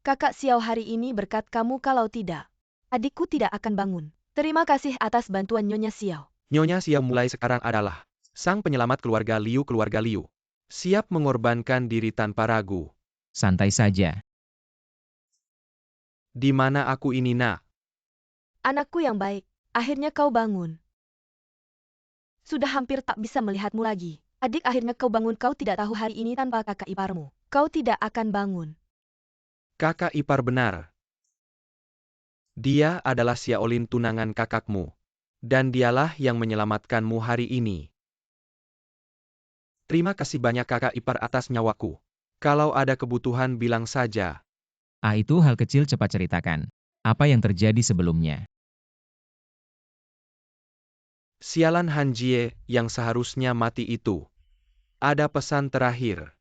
Kakak Xiao hari ini berkat kamu, kalau tidak, adikku tidak akan bangun. Terima kasih atas bantuan Nyonya Xiao. Nyonya Xiao mulai sekarang adalah sang penyelamat keluarga Liu. Siap mengorbankan diri tanpa ragu. Santai saja. Di mana aku ini, Nak? Anakku yang baik, akhirnya kau bangun. Sudah hampir tak bisa melihatmu lagi. Adik, akhirnya kau bangun. Kau tidak tahu hari ini tanpa kakak iparmu, kau tidak akan bangun. Kakak ipar benar. Dia adalah Xiaolin, tunangan kakakmu. Dan dialah yang menyelamatkanmu hari ini. Terima kasih banyak kakak ipar atas nyawaku. Kalau ada kebutuhan bilang saja. Itu hal kecil, cepat ceritakan. Apa yang terjadi sebelumnya? Sialan Han Jie yang seharusnya mati itu. Ada pesan terakhir.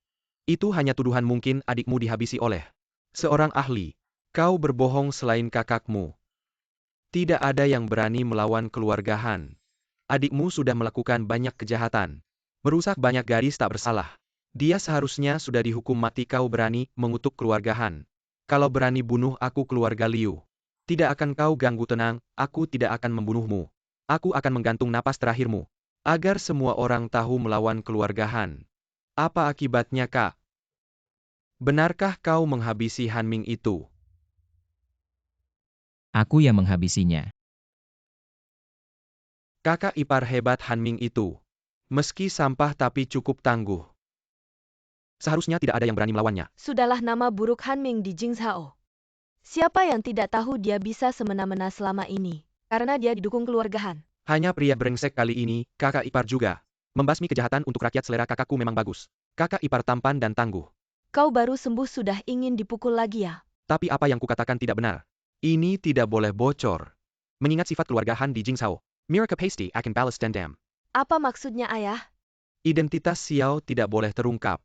Itu hanya tuduhan, mungkin adikmu dihabisi oleh seorang ahli. Kau berbohong selain kakakmu. Tidak ada yang berani melawan keluarga Han. Adikmu sudah melakukan banyak kejahatan. Merusak banyak gadis tak bersalah. Dia seharusnya sudah dihukum mati. Kau berani mengutuk keluarga Han. Kalau berani bunuh aku, keluarga Liu. Tidak akan kau ganggu, tenang, aku tidak akan membunuhmu. Aku akan menggantung napas terakhirmu. Agar semua orang tahu melawan keluarga Han. Apa akibatnya, Kak? Benarkah kau menghabisi Han Ming itu? Aku yang menghabisinya. Kakak ipar hebat Han Ming itu. Meski sampah tapi cukup tangguh. Seharusnya tidak ada yang berani melawannya. Sudahlah, nama buruk Han Ming di Jingzhao. Siapa yang tidak tahu dia bisa semena-mena selama ini? Karena dia didukung keluarga Han. Hanya pria brengsek kali ini, kakak ipar juga. Membasmi kejahatan untuk rakyat. Selera kakakku memang bagus. Kakak ipar tampan dan tangguh. Kau baru sembuh sudah ingin dipukul lagi ya? Tapi apa yang kukatakan tidak benar. Ini tidak boleh bocor. Mengingat sifat keluarga Han di Jingzhao, mereka pasti akan balas dendam. Apa maksudnya, ayah? Identitas Xiao tidak boleh terungkap.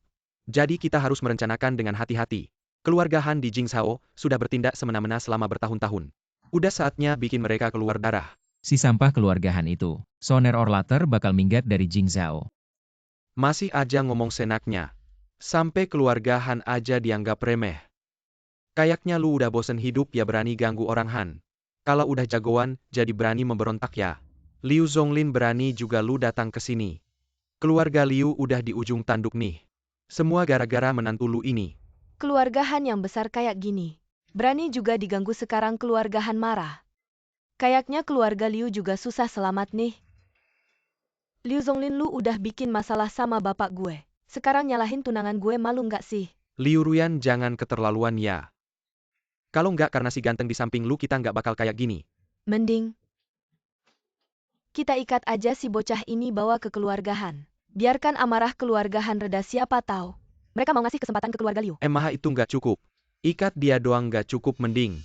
Jadi kita harus merencanakan dengan hati-hati. Keluarga Han di Jingzhao sudah bertindak semena-mena selama bertahun-tahun. Udah saatnya bikin mereka keluar darah. Si sampah keluarga Han itu, sooner or later bakal minggat dari Jingzhao. Masih aja ngomong senaknya. Sampai keluarga Han aja dianggap remeh. Kayaknya lu udah bosen hidup ya berani ganggu orang Han. Kalau udah jagoan, jadi berani memberontak ya. Liu Zonglin, berani juga lu datang ke sini. Keluarga Liu udah di ujung tanduk nih. Semua gara-gara menantu lu ini. Keluarga Han yang besar kayak gini. Berani juga diganggu, sekarang keluarga Han marah. Kayaknya keluarga Liu juga susah selamat nih. Liu Zonglin, lu udah bikin masalah sama bapak gue. Sekarang nyalahin tunangan gue, malu nggak sih? Liu Ruyan, jangan keterlaluan ya. Kalau nggak karena si ganteng di samping lu, kita nggak bakal kayak gini. Mending kita ikat aja si bocah ini, bawa ke keluarga Han. Biarkan amarah keluarga Han reda, siapa tahu mereka mau ngasih kesempatan ke keluarga Liu. Maha itu nggak cukup. Ikat dia doang nggak cukup, mending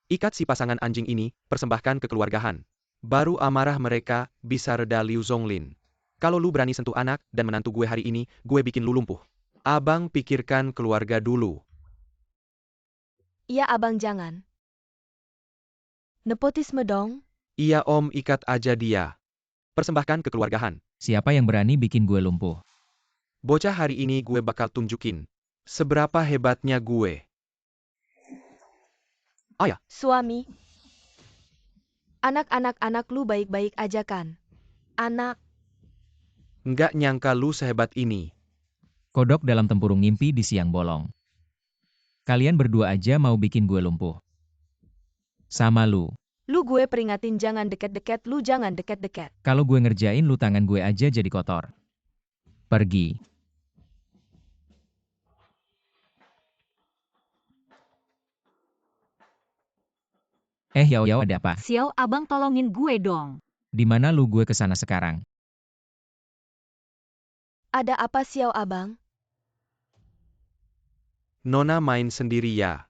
ikat si pasangan anjing ini, persembahkan ke keluarga Han. Baru amarah mereka bisa reda. Liu Zonglin. Kalau lu berani sentuh anak dan menantu gue hari ini, gue bikin lu lumpuh. Abang pikirkan keluarga dulu. Iya abang jangan. Nepotisme dong. Iya om, ikat aja dia. Persembahkan kekeluargaan. Siapa yang berani bikin gue lumpuh? Bocah hari ini gue bakal tunjukin seberapa hebatnya gue. Ayah, Suami. Anak lu baik-baik aja kan? Anak. nggak nyangka lu sehebat ini. Kodok dalam tempurung ngimpi di siang bolong. Kalian berdua aja mau bikin gue lumpuh. Sama lu. Lu gue peringatin jangan deket-deket, lu jangan deket-deket. Kalau gue ngerjain lu tangan gue aja jadi kotor. Pergi. Yao Yao, ada apa? Xiao, abang tolongin gue dong. Di mana lu gue kesana sekarang? Ada apa Xiao abang? Nona main sendiri ya.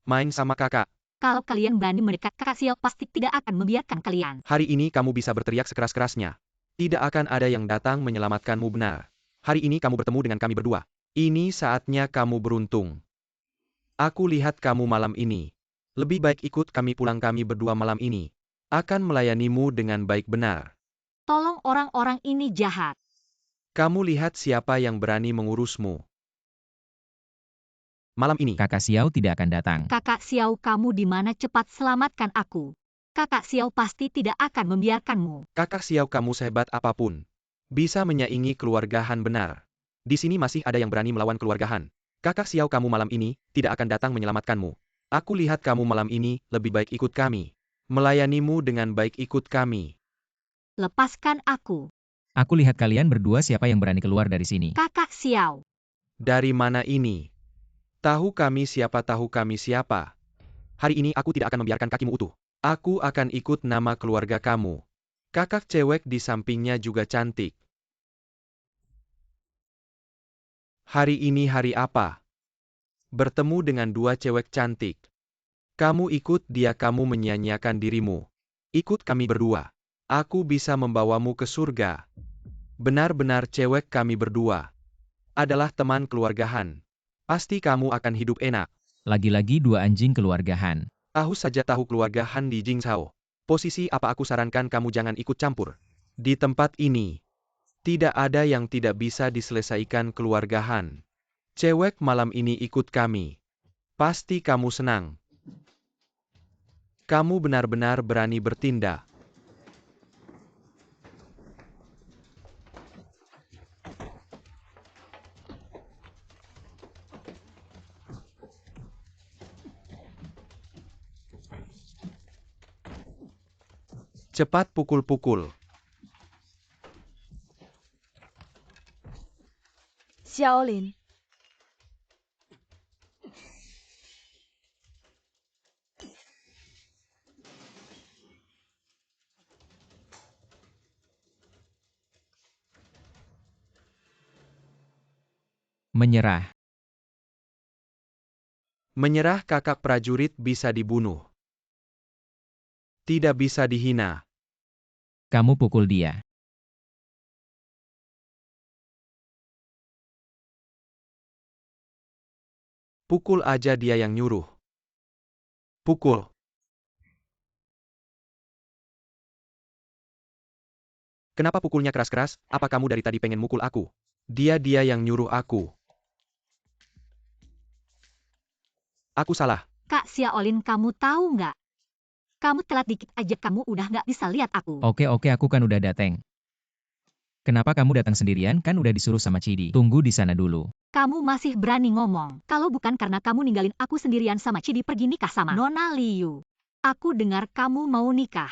Main sama kakak. Kalau kalian berani mendekat kakak Xiao pasti tidak akan membiarkan kalian. Hari ini kamu bisa berteriak sekeras-kerasnya. Tidak akan ada yang datang menyelamatkanmu benar. Hari ini kamu bertemu dengan kami berdua. Ini saatnya kamu beruntung. Aku lihat kamu malam ini. Lebih baik ikut kami pulang, kami berdua malam ini akan melayanimu dengan baik benar. Tolong, orang-orang ini jahat. Kamu lihat siapa yang berani mengurusmu. Malam ini, Kakak Xiao tidak akan datang. Kakak Xiao, kamu di mana? Cepat selamatkan aku. Kakak Xiao pasti tidak akan membiarkanmu. kakak Xiao, kamu sehebat apapun, bisa menyaingi keluarga Han benar. Di sini masih ada yang berani melawan keluarga Han. Kakak Xiao, kamu malam ini tidak akan datang menyelamatkanmu. Aku lihat kamu malam ini lebih baik ikut kami. Melayanimu dengan baik, ikut kami. Lepaskan aku. Aku lihat kalian berdua siapa yang berani keluar dari sini. Kakak Xiao. Dari mana ini? Tahu kami siapa, tahu kami siapa. Hari ini aku tidak akan membiarkan kakimu utuh. Aku akan ikut nama keluarga kamu. Kakak cewek di sampingnya juga cantik. Hari ini hari apa? Bertemu dengan dua cewek cantik. Kamu ikut dia, kamu menyia-nyiakan dirimu. Ikut kami berdua. Aku bisa membawamu ke surga. Benar-benar cewek, kami berdua adalah teman keluarga Han. Pasti kamu akan hidup enak. Lagi-lagi dua anjing keluarga Han. Tahu saja tahu keluarga Han di Jingzhou. Posisi apa, aku sarankan kamu jangan ikut campur. Di tempat ini, tidak ada yang tidak bisa diselesaikan keluarga Han. Cewek, malam ini ikut kami. Pasti kamu senang. Kamu benar-benar berani bertindak. Cepat pukul-pukul. Xiaolin. Menyerah. Menyerah, kakak prajurit bisa dibunuh. Tidak bisa dihina. Kamu pukul dia. Pukul aja, dia yang nyuruh. Pukul. Kenapa pukulnya keras-keras? Apa kamu dari tadi pengen mukul aku? Dia yang nyuruh aku. Aku salah. Kak Xiaolin, kamu tahu nggak? Kamu telat dikit aja kamu udah nggak bisa lihat aku. Oke, aku kan udah dateng. Kenapa kamu datang sendirian? Kan udah disuruh sama Cidi. Tunggu di sana dulu. Kamu masih berani ngomong. Kalau bukan karena kamu ninggalin aku sendirian sama Cidi pergi nikah sama Nona Liu. Aku dengar kamu mau nikah.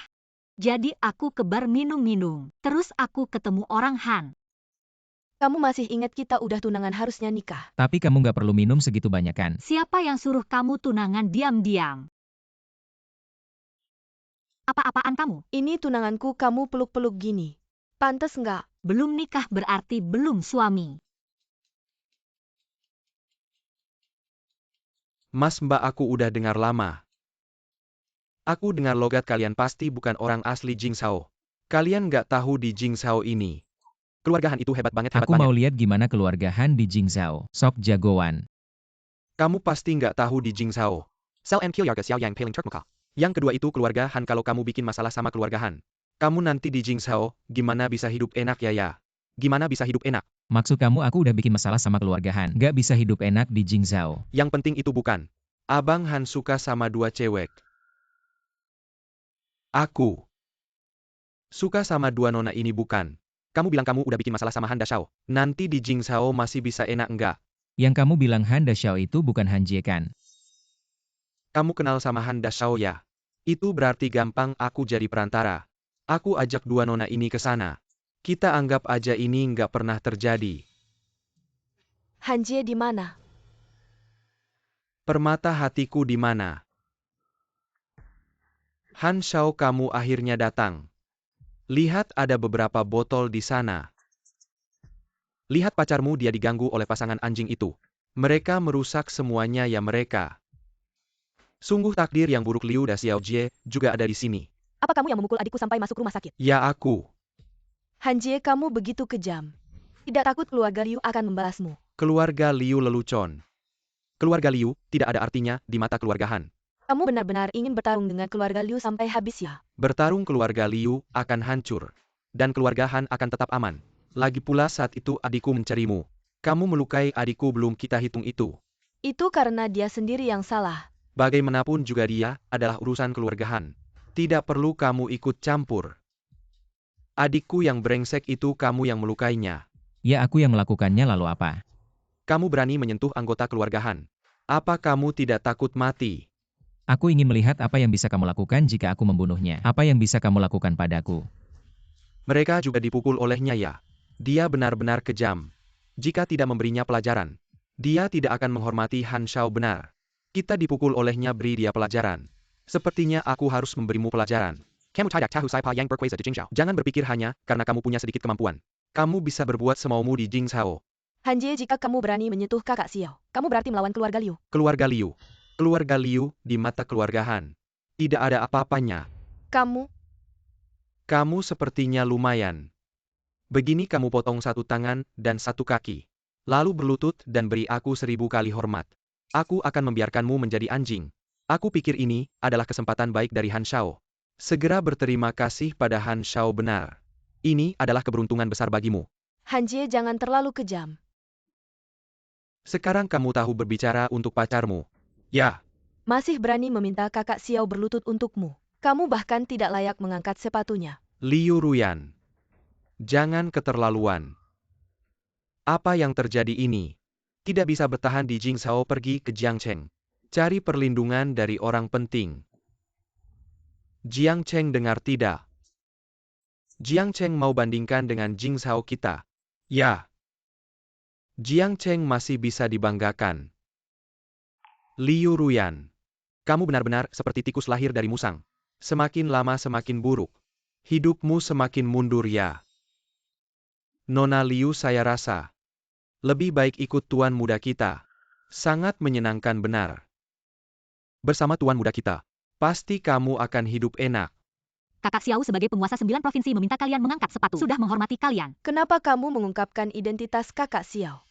Jadi aku ke bar minum-minum. Terus aku ketemu orang Han. Kamu masih ingat kita udah tunangan, harusnya nikah. Tapi kamu nggak perlu minum segitu banyak kan? Siapa yang suruh kamu tunangan diam-diam? Apa-apaan kamu? Ini tunanganku, kamu peluk-peluk gini. Pantes nggak? Belum nikah berarti belum suami. Mas, mbak, aku udah dengar lama. Aku dengar logat kalian pasti bukan orang asli Jingzhou. Kalian nggak tahu di Jingzhou ini Keluarga Han itu hebat banget. Aku mau lihat gimana keluarga Han di Jingzhou. Sok jagoan. Kamu pasti nggak tahu di Jingzhou. Sel and Kilyarga Xiao yang paling terkemuka. Yang kedua itu keluarga Han. Kalau kamu bikin masalah sama keluarga Han, kamu nanti di Jingzhou, gimana bisa hidup enak ya? Gimana bisa hidup enak? Maksud kamu aku udah bikin masalah sama keluarga Han. Gak bisa hidup enak di Jingzhou. Yang penting itu bukan. Abang Han suka sama 2 cewek. Aku suka sama 2 nona ini bukan. Kamu bilang kamu udah bikin masalah sama Han Dashao. Nanti di Jingzhou masih bisa enak enggak? Yang kamu bilang Han Dashao itu bukan Han Jie kan? Kamu kenal sama Han Dashao ya? Itu berarti gampang aku jadi perantara. Aku ajak 2 nona ini ke sana. Kita anggap aja ini nggak pernah terjadi. Han Jie di mana? Permata hatiku di mana? Han Shao, kamu akhirnya datang. Lihat ada beberapa botol di sana. Lihat pacarmu, dia diganggu oleh pasangan anjing itu. Mereka merusak semuanya ya mereka. Sungguh takdir yang buruk. Liu dan Xiao Jie juga ada di sini. Apa kamu yang memukul adikku sampai masuk rumah sakit? Ya aku. Han Jie, kamu begitu kejam. Tidak takut keluarga Liu akan membalasmu? Keluarga Liu lelucon. Keluarga Liu tidak ada artinya di mata keluarga Han. Kamu benar-benar ingin bertarung dengan keluarga Liu sampai habis ya? Bertarung keluarga Liu akan hancur. Dan keluarga Han akan tetap aman. Lagi pula saat itu adikku mencarimu. Kamu melukai adikku, belum kita hitung itu. Itu karena dia sendiri yang salah. Bagaimanapun juga dia adalah urusan keluarga Han. Tidak perlu kamu ikut campur. Adikku yang brengsek itu kamu yang melukainya. Ya aku yang melakukannya, lalu apa? Kamu berani menyentuh anggota keluarga Han. Apa kamu tidak takut mati? Aku ingin melihat apa yang bisa kamu lakukan jika aku membunuhnya. Apa yang bisa kamu lakukan padaku? Mereka juga dipukul olehnya ya. Dia benar-benar kejam. Jika tidak memberinya pelajaran, dia tidak akan menghormati Han Shao benar. Kita dipukul olehnya, beri dia pelajaran. Sepertinya aku harus memberimu pelajaran. Kamu tidak tahu siapa yang berkuasa di Jingzhou. Jangan berpikir hanya karena kamu punya sedikit kemampuan. Kamu bisa berbuat semaumu di Jingzhou. Han Jie, jika kamu berani menyentuh kakak Xiao, kamu berarti melawan keluarga Liu. Keluarga Liu. Keluarga Liu di mata keluarga Han. Tidak ada apa-apanya. Kamu sepertinya lumayan. Begini kamu potong 1 tangan dan 1 kaki. Lalu berlutut dan beri aku 1000 kali hormat. Aku akan membiarkanmu menjadi anjing. Aku pikir ini adalah kesempatan baik dari Han Shao. Segera berterima kasih pada Han Shao benar. Ini adalah keberuntungan besar bagimu. Han Jie, jangan terlalu kejam. Sekarang kamu tahu berbicara untuk pacarmu. Ya. Masih berani meminta kakak Xiao berlutut untukmu. Kamu bahkan tidak layak mengangkat sepatunya. Liu Ruyan. Jangan keterlaluan. Apa yang terjadi ini? Tidak bisa bertahan di Jingzhou, pergi ke Jiangcheng. Cari perlindungan dari orang penting. Jiangcheng dengar tidak? Jiangcheng mau bandingkan dengan Jingzhou kita? Ya. Jiangcheng masih bisa dibanggakan. Liu Ruyan. Kamu benar-benar seperti tikus lahir dari musang. Semakin lama semakin buruk. Hidupmu semakin mundur ya. Nona Liu, saya rasa lebih baik ikut tuan muda kita. Sangat menyenangkan benar. Bersama tuan muda kita, pasti kamu akan hidup enak. Kakak Xiao sebagai penguasa 9 provinsi meminta kalian mengangkat sepatu. Sudah menghormati kalian. Kenapa kamu mengungkapkan identitas kakak Xiao?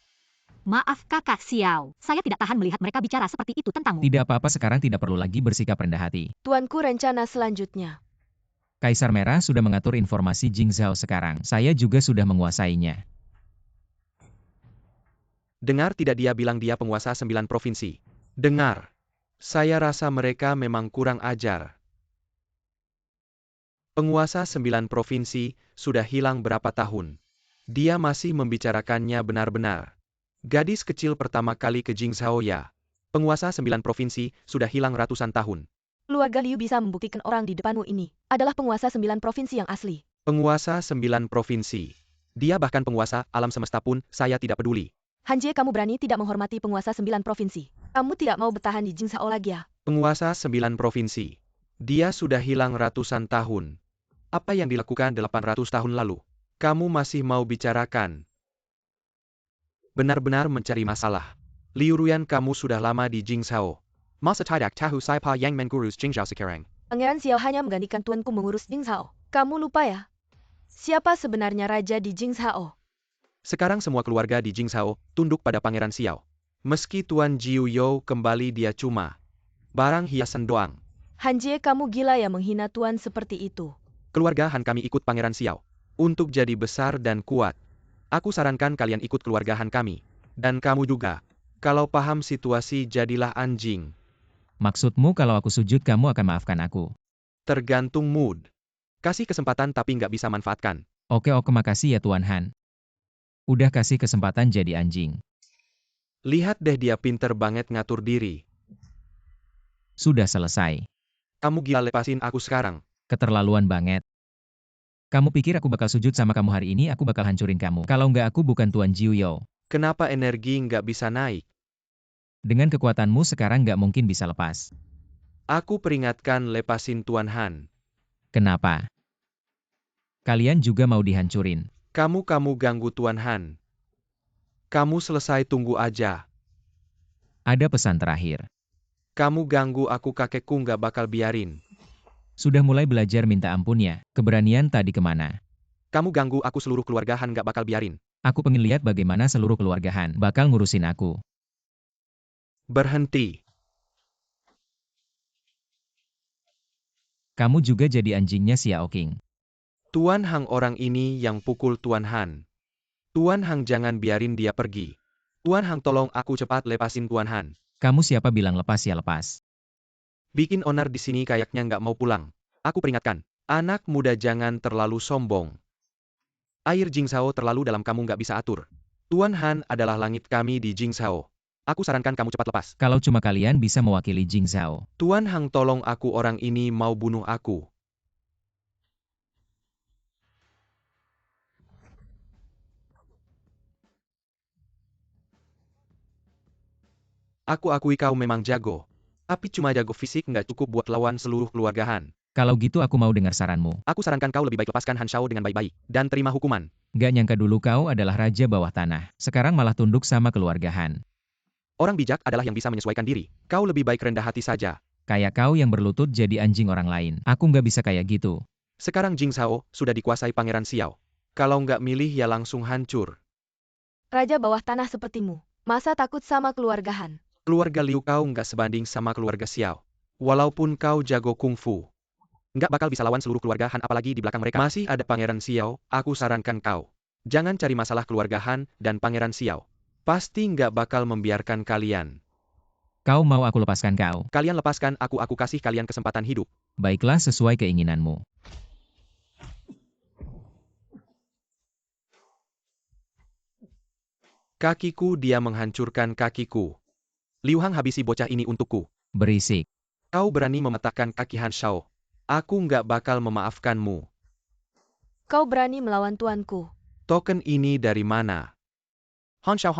Maaf Kakak Xiao, saya tidak tahan melihat mereka bicara seperti itu tentangmu. Tidak apa-apa, sekarang tidak perlu lagi bersikap rendah hati. Tuanku, rencana selanjutnya. Kaisar Merah sudah mengatur informasi Jingzhou sekarang. Saya juga sudah menguasainya. Dengar tidak, dia bilang dia penguasa 9 provinsi. Dengar. Saya rasa mereka memang kurang ajar. Penguasa 9 provinsi sudah hilang berapa tahun. Dia masih membicarakannya benar-benar. Gadis kecil pertama kali ke Jingzhou ya. Penguasa 9 provinsi sudah hilang ratusan tahun. Keluarga Liu bisa membuktikan orang di depanmu ini adalah penguasa 9 provinsi yang asli. Penguasa 9 provinsi. Dia bahkan penguasa alam semesta pun saya tidak peduli. Han Jie, kamu berani tidak menghormati penguasa 9 provinsi. Kamu tidak mau bertahan di Jingzhou lagi ya? Penguasa 9 provinsi. Dia sudah hilang ratusan tahun. Apa yang dilakukan 800 tahun lalu? Kamu masih mau bicarakan? Benar-benar mencari masalah. Liu Ruyan, kamu sudah lama di Jingzhou. Masa tidak tahu siapa yang mengurus Jingzhou sekarang? Pangeran Xiao hanya menggantikan tuanku mengurus Jingzhou. Kamu lupa ya? Siapa sebenarnya raja di Jingzhou? Sekarang semua keluarga di Jingzhou tunduk pada Pangeran Xiao. Meski Tuan Jiu You kembali, dia cuma barang hiasan doang. Hanjie, kamu gila ya menghina Tuan seperti itu. Keluarga Han kami ikut Pangeran Xiao. Untuk jadi besar dan kuat, aku sarankan kalian ikut keluarga Han kami. Dan kamu juga. Kalau paham situasi, jadilah anjing. Maksudmu kalau aku sujud kamu akan maafkan aku? Tergantung mood. Kasih kesempatan tapi nggak bisa manfaatkan. Oke, makasih ya Tuan Han. Udah kasih kesempatan jadi anjing. Lihat deh, dia pinter banget ngatur diri. Sudah selesai. Kamu gila, lepasin aku sekarang. Keterlaluan banget. Kamu pikir aku bakal sujud sama kamu hari ini? Aku bakal hancurin kamu. Kalau nggak aku bukan Tuan Jiu You. Kenapa energi nggak bisa naik? Dengan kekuatanmu sekarang nggak mungkin bisa lepas. Aku peringatkan, lepasin Tuan Han. Kenapa? Kalian juga mau dihancurin. Kamu ganggu Tuan Han. Kamu selesai, tunggu aja. Ada pesan terakhir. Kamu ganggu aku, kakekku nggak bakal biarin. Sudah mulai belajar minta ampun ya? Keberanian tadi kemana? Kamu ganggu aku, seluruh keluarga Han nggak bakal biarin. Aku pengen lihat bagaimana seluruh keluarga Han bakal ngurusin aku. Berhenti. Kamu juga jadi anjingnya Xiao King. Tuan Hang orang ini yang pukul Tuan Han. Tuan Hang jangan biarin dia pergi. Tuan Hang tolong aku, cepat lepasin Tuan Han. Kamu siapa bilang lepas ya lepas? Bikin onar di sini kayaknya nggak mau pulang. Aku peringatkan, anak muda jangan terlalu sombong. Air Jingzhou terlalu dalam, kamu nggak bisa atur. Tuan Han adalah langit kami di Jingzhou. Aku sarankan kamu cepat lepas. Kalau cuma kalian bisa mewakili Jingzhou. Tuan Hang tolong aku, orang ini mau bunuh aku. Aku akui kau memang jago. Tapi cuma jago fisik nggak cukup buat lawan seluruh keluarga Han. Kalau gitu aku mau dengar saranmu. Aku sarankan kau lebih baik lepaskan Han Shao dengan baik-baik, dan terima hukuman. Gak nyangka dulu kau adalah raja bawah tanah. Sekarang malah tunduk sama keluarga Han. Orang bijak adalah yang bisa menyesuaikan diri. Kau lebih baik rendah hati saja. Kayak kau yang berlutut jadi anjing orang lain. Aku nggak bisa kayak gitu. Sekarang Jingzhou sudah dikuasai Pangeran Xiao. Kalau nggak milih ya langsung hancur. Raja bawah tanah sepertimu, masa takut sama keluarga Han? Keluarga Liu kau nggak sebanding sama keluarga Xiao. Walaupun kau jago kungfu, nggak bakal bisa lawan seluruh keluarga Han, apalagi di belakang mereka masih ada Pangeran Xiao. Aku sarankan kau, jangan cari masalah keluarga Han dan Pangeran Xiao. Pasti nggak bakal membiarkan kalian. Kau mau aku lepaskan kau? Kalian lepaskan aku kasih kalian kesempatan hidup. Baiklah sesuai keinginanmu. Kakiku, dia menghancurkan kakiku. Liu Hang, habisi bocah ini untukku. Berisik. Kau berani mematahkan kaki Han Shao. Aku nggak bakal memaafkanmu. Kau berani melawan tuanku. Token ini dari mana? Han Shao,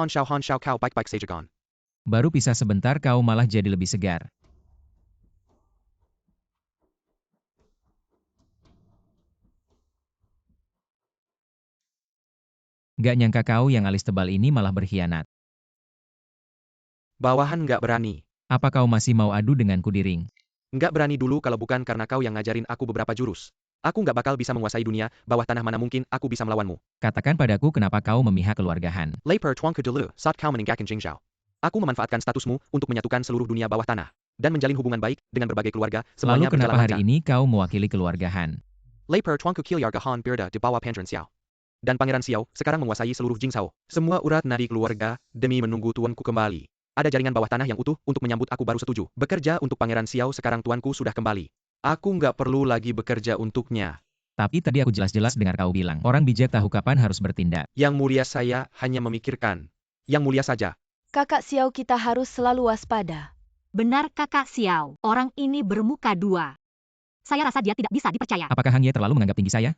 kau baik-baik saja kan? Baru pisah sebentar kau malah jadi lebih segar. Gak nyangka kau yang alis tebal ini malah berkhianat. Bawahan nggak berani. Apa kau masih mau adu denganku di ring? Nggak berani dulu kalau bukan karena kau yang ngajarin aku beberapa jurus. Aku nggak bakal bisa menguasai dunia bawah tanah, mana mungkin aku bisa melawanmu. Katakan padaku kenapa kau memihak keluarga Han. Leiper Tuan ke dulu saat kau meninggalkan Jingzhou. Aku memanfaatkan statusmu untuk menyatukan seluruh dunia bawah tanah. Dan menjalin hubungan baik dengan berbagai keluarga, Lalu semuanya kenapa berjalan hari lancar. ini kau mewakili keluarga Han? Leiper Tuan ke Kilyarga Han Birda di bawah Pangeran Xiao. Dan Pangeran Xiao sekarang menguasai seluruh Jingzhou. Semua urat nadi keluarga demi menunggu tuanku kembali. Ada jaringan bawah tanah yang utuh untuk menyambut aku, baru setuju. Bekerja untuk Pangeran Xiao, sekarang tuanku sudah kembali. Aku nggak perlu lagi bekerja untuknya. Tapi tadi aku jelas-jelas dengar kau bilang, orang bijak tahu kapan harus bertindak. Yang mulia, saya hanya memikirkan yang mulia saja. Kakak Xiao, kita harus selalu waspada. Benar kakak Xiao, orang ini bermuka dua. Saya rasa dia tidak bisa dipercaya. Apakah Hang Ye terlalu menganggap tinggi saya?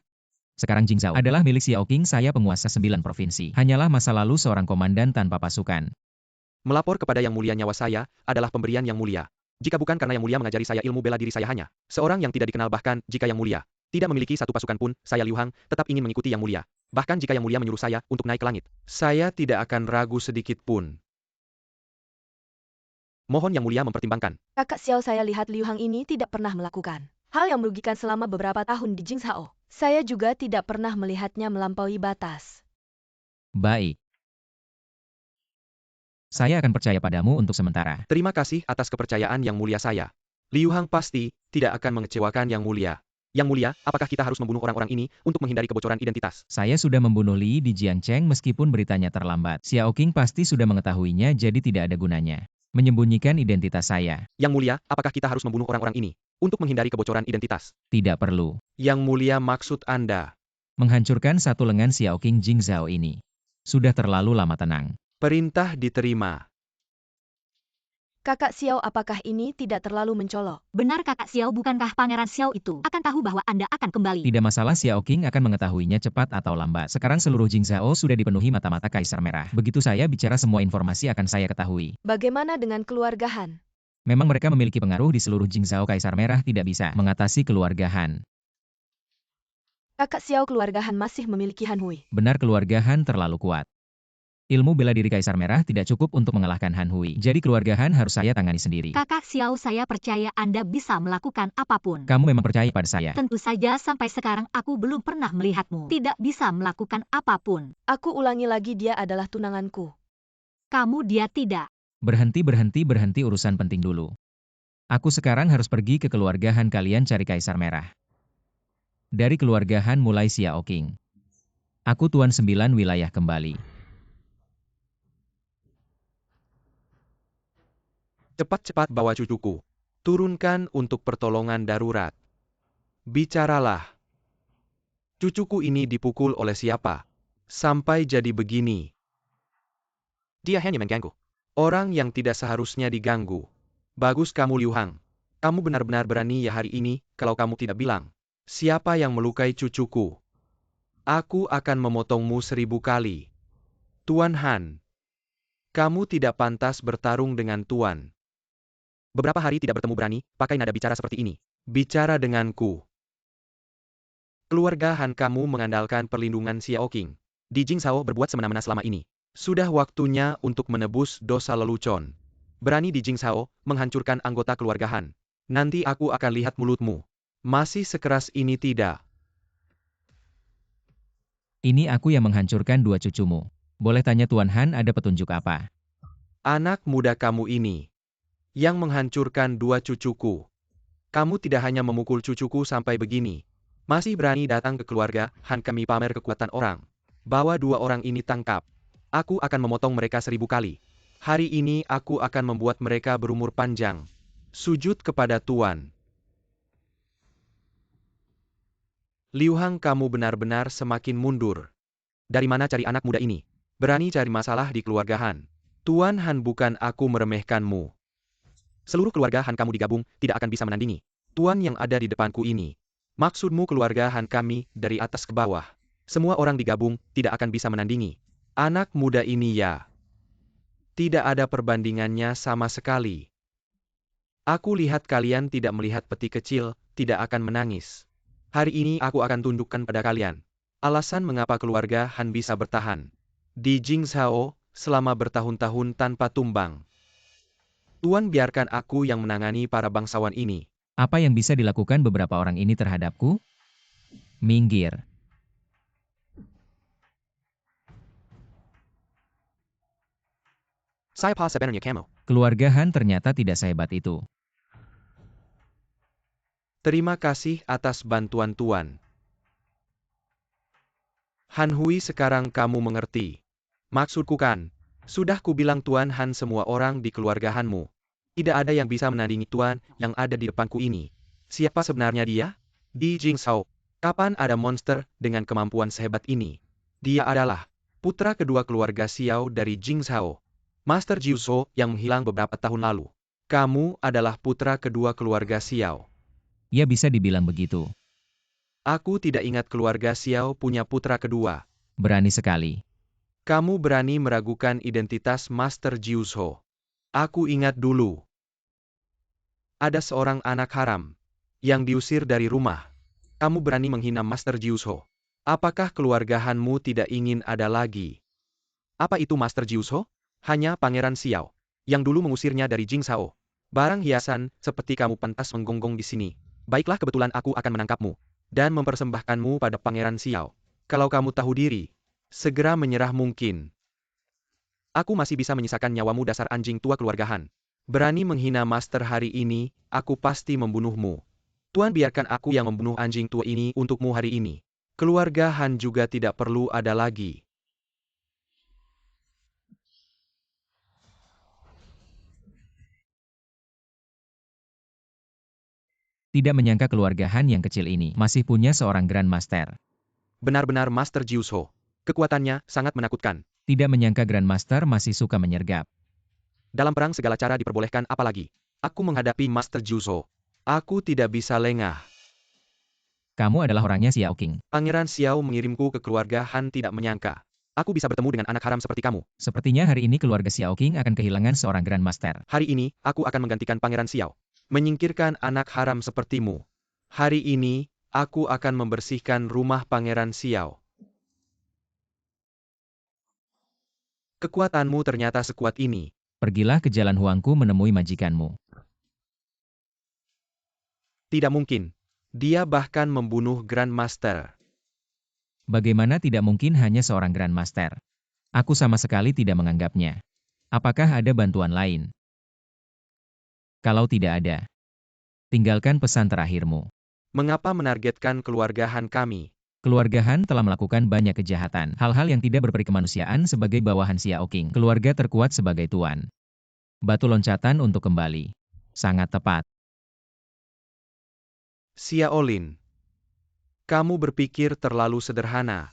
Sekarang Jingzhou adalah milik Xiao King, saya penguasa 9 provinsi. Hanyalah masa lalu seorang komandan tanpa pasukan. Melapor kepada yang mulia, nyawa saya adalah pemberian yang mulia. Jika bukan karena yang mulia mengajari saya ilmu bela diri, saya hanya seorang yang tidak dikenal. Bahkan jika yang mulia tidak memiliki satu pasukan pun, saya Liu Hang tetap ingin mengikuti yang mulia. Bahkan jika yang mulia menyuruh saya untuk naik ke langit, saya tidak akan ragu sedikit pun. Mohon yang mulia mempertimbangkan. Kakak Xiao, saya lihat Liu Hang ini tidak pernah melakukan hal yang merugikan selama beberapa tahun di Jingzhou. Saya juga tidak pernah melihatnya melampaui batas. Baik. Saya akan percaya padamu untuk sementara. Terima kasih atas kepercayaan Yang Mulia saya. Liu Hang pasti tidak akan mengecewakan Yang Mulia. Yang Mulia, apakah kita harus membunuh orang-orang ini untuk menghindari kebocoran identitas? Saya sudah membunuh Li di Jiangcheng meskipun beritanya terlambat. Xiao Qing pasti sudah mengetahuinya jadi tidak ada gunanya menyembunyikan identitas saya. Yang Mulia, apakah kita harus membunuh orang-orang ini untuk menghindari kebocoran identitas? Tidak perlu. Yang Mulia, maksud Anda? Menghancurkan satu lengan Xiao Qing Jing Zhao ini. Sudah terlalu lama tenang. Perintah diterima. Kakak Xiao, apakah ini tidak terlalu mencolok? Benar kakak Xiao, bukankah Pangeran Xiao itu akan tahu bahwa Anda akan kembali? Tidak masalah, Xiao Qing akan mengetahuinya cepat atau lambat. Sekarang seluruh Jing Zhao sudah dipenuhi mata-mata Kaisar Merah. Begitu saya bicara, semua informasi akan saya ketahui. Bagaimana dengan keluarga Han? Memang mereka memiliki pengaruh di seluruh Jing Zhao. Kaisar Merah tidak bisa mengatasi keluarga Han. Kakak Xiao, keluarga Han masih memiliki Han Hui. Benar, keluarga Han terlalu kuat. Ilmu bela diri Kaisar Merah tidak cukup untuk mengalahkan Han Hui. Jadi keluarga Han harus saya tangani sendiri. Kakak Xiao, saya percaya Anda bisa melakukan apapun. Kamu memang percaya pada saya? Tentu saja, sampai sekarang aku belum pernah melihatmu tidak bisa melakukan apapun. Aku ulangi lagi, dia adalah tunanganku. Kamu dia tidak. Berhenti urusan penting dulu. Aku sekarang harus pergi ke keluarga Han, kalian cari Kaisar Merah. Dari keluarga Han mulai Xiao Qing. Aku Tuan 9 wilayah kembali. Cepat-cepat bawa cucuku. Turunkan untuk pertolongan darurat. Bicaralah. Cucuku ini dipukul oleh siapa? Sampai jadi begini. Dia hanya mengganggu orang yang tidak seharusnya diganggu. Bagus kamu, Liu Hang. Kamu benar-benar berani ya hari ini, kalau kamu tidak bilang. Siapa yang melukai cucuku? Aku akan memotongmu 1000 kali. Tuan Han. Kamu tidak pantas bertarung dengan Tuan. Beberapa hari tidak bertemu, berani pakai nada bicara seperti ini. Bicara denganku. Keluarga Han kamu mengandalkan perlindungan Xiao Qing. Di Jing Zhao berbuat semena-mena selama ini. Sudah waktunya untuk menebus dosa lelucon. Berani di Jing Zhao menghancurkan anggota keluarga Han. Nanti aku akan lihat mulutmu. Masih sekeras ini tidak? Ini aku yang menghancurkan 2 cucumu. Boleh tanya Tuan Han, ada petunjuk apa? Anak muda kamu ini yang menghancurkan 2 cucuku. Kamu tidak hanya memukul cucuku sampai begini. Masih berani datang ke keluarga Han kami pamer kekuatan orang. Bawa 2 orang ini tangkap. Aku akan memotong mereka 1000 kali. Hari ini aku akan membuat mereka berumur panjang. Sujud kepada Tuan. Liu Hang, kamu benar-benar semakin mundur. Dari mana cari anak muda ini? Berani cari masalah di keluarga Han. Tuan Han, bukan aku meremehkanmu. Seluruh keluarga Han kamu digabung, tidak akan bisa menandingi Tuan yang ada di depanku ini. Maksudmu keluarga Han kami, dari atas ke bawah. Semua orang digabung, tidak akan bisa menandingi anak muda ini ya. Tidak ada perbandingannya sama sekali. Aku lihat kalian tidak melihat peti kecil, tidak akan menangis. Hari ini aku akan tunjukkan pada kalian alasan mengapa keluarga Han bisa bertahan di Jing Zhao selama bertahun-tahun tanpa tumbang. Tuan, biarkan aku yang menangani para bangsawan ini. Apa yang bisa dilakukan beberapa orang ini terhadapku? Minggir. Saya pas sebenarnya kamu. Keluarga Han ternyata tidak sehebat itu. Terima kasih atas bantuan Tuan. Han Hui, sekarang kamu mengerti maksudku kan? Sudah kubilang Tuan Han, semua orang di keluarga Hanmu tidak ada yang bisa menandingi Tuan yang ada di depanku ini. Siapa sebenarnya dia? Di Jing Zhao. Kapan ada monster dengan kemampuan sehebat ini? Dia adalah putra kedua keluarga Xiao dari Jing Zhao. Master Jiu Zhou yang menghilang beberapa tahun lalu. Kamu adalah putra kedua keluarga Xiao. Ya, bisa dibilang begitu. Aku tidak ingat keluarga Xiao punya putra kedua. Berani sekali. Kamu berani meragukan identitas Master Jiu Zhou. Aku ingat dulu. Ada seorang anak haram yang diusir dari rumah. Kamu berani menghina Master Jiu Zhou. Apakah keluarga Hanmu tidak ingin ada lagi? Apa itu Master Jiu Zhou? Hanya Pangeran Xiao yang dulu mengusirnya dari Jing Zhao. Barang hiasan seperti kamu pantas menggonggong di sini. Baiklah, kebetulan aku akan menangkapmu dan mempersembahkanmu pada Pangeran Xiao. Kalau kamu tahu diri, Segera menyerah mungkin. Aku masih bisa menyisakan nyawamu dasar anjing tua keluarga Han. Berani menghina Master hari ini, aku pasti membunuhmu. Tuan biarkan aku yang membunuh anjing tua ini untukmu hari ini. Keluarga Han juga tidak perlu ada lagi. Tidak menyangka keluarga Han yang kecil ini masih punya seorang Grandmaster. Benar-benar Master Jiusho. Kekuatannya sangat menakutkan. Tidak menyangka Grandmaster masih suka menyergap. Dalam perang segala cara diperbolehkan apalagi. Aku menghadapi Master Jiusho. Aku tidak bisa lengah. Kamu adalah orangnya Xiao King. Pangeran Xiao mengirimku ke keluarga Han tidak menyangka. Aku bisa bertemu dengan anak haram seperti kamu. Sepertinya hari ini keluarga Xiao King akan kehilangan seorang Grandmaster. Hari ini, aku akan menggantikan Pangeran Xiao. Menyingkirkan anak haram sepertimu. Hari ini, aku akan membersihkan rumah Pangeran Xiao. Kekuatanmu ternyata sekuat ini. Pergilah ke Jalan Huangku menemui majikanmu. Tidak mungkin. Dia bahkan membunuh Grandmaster. Bagaimana tidak mungkin hanya seorang Grandmaster? Aku sama sekali tidak menganggapnya. Apakah ada bantuan lain? Kalau tidak ada, tinggalkan pesan terakhirmu. Mengapa menargetkan keluarga Han kami? Keluarga Han telah melakukan banyak kejahatan, hal-hal yang tidak berperi kemanusiaan sebagai bawahan Xiao King. Keluarga terkuat sebagai tuan. Batu loncatan untuk kembali. Sangat tepat. Xiao Lin. Kamu berpikir terlalu sederhana.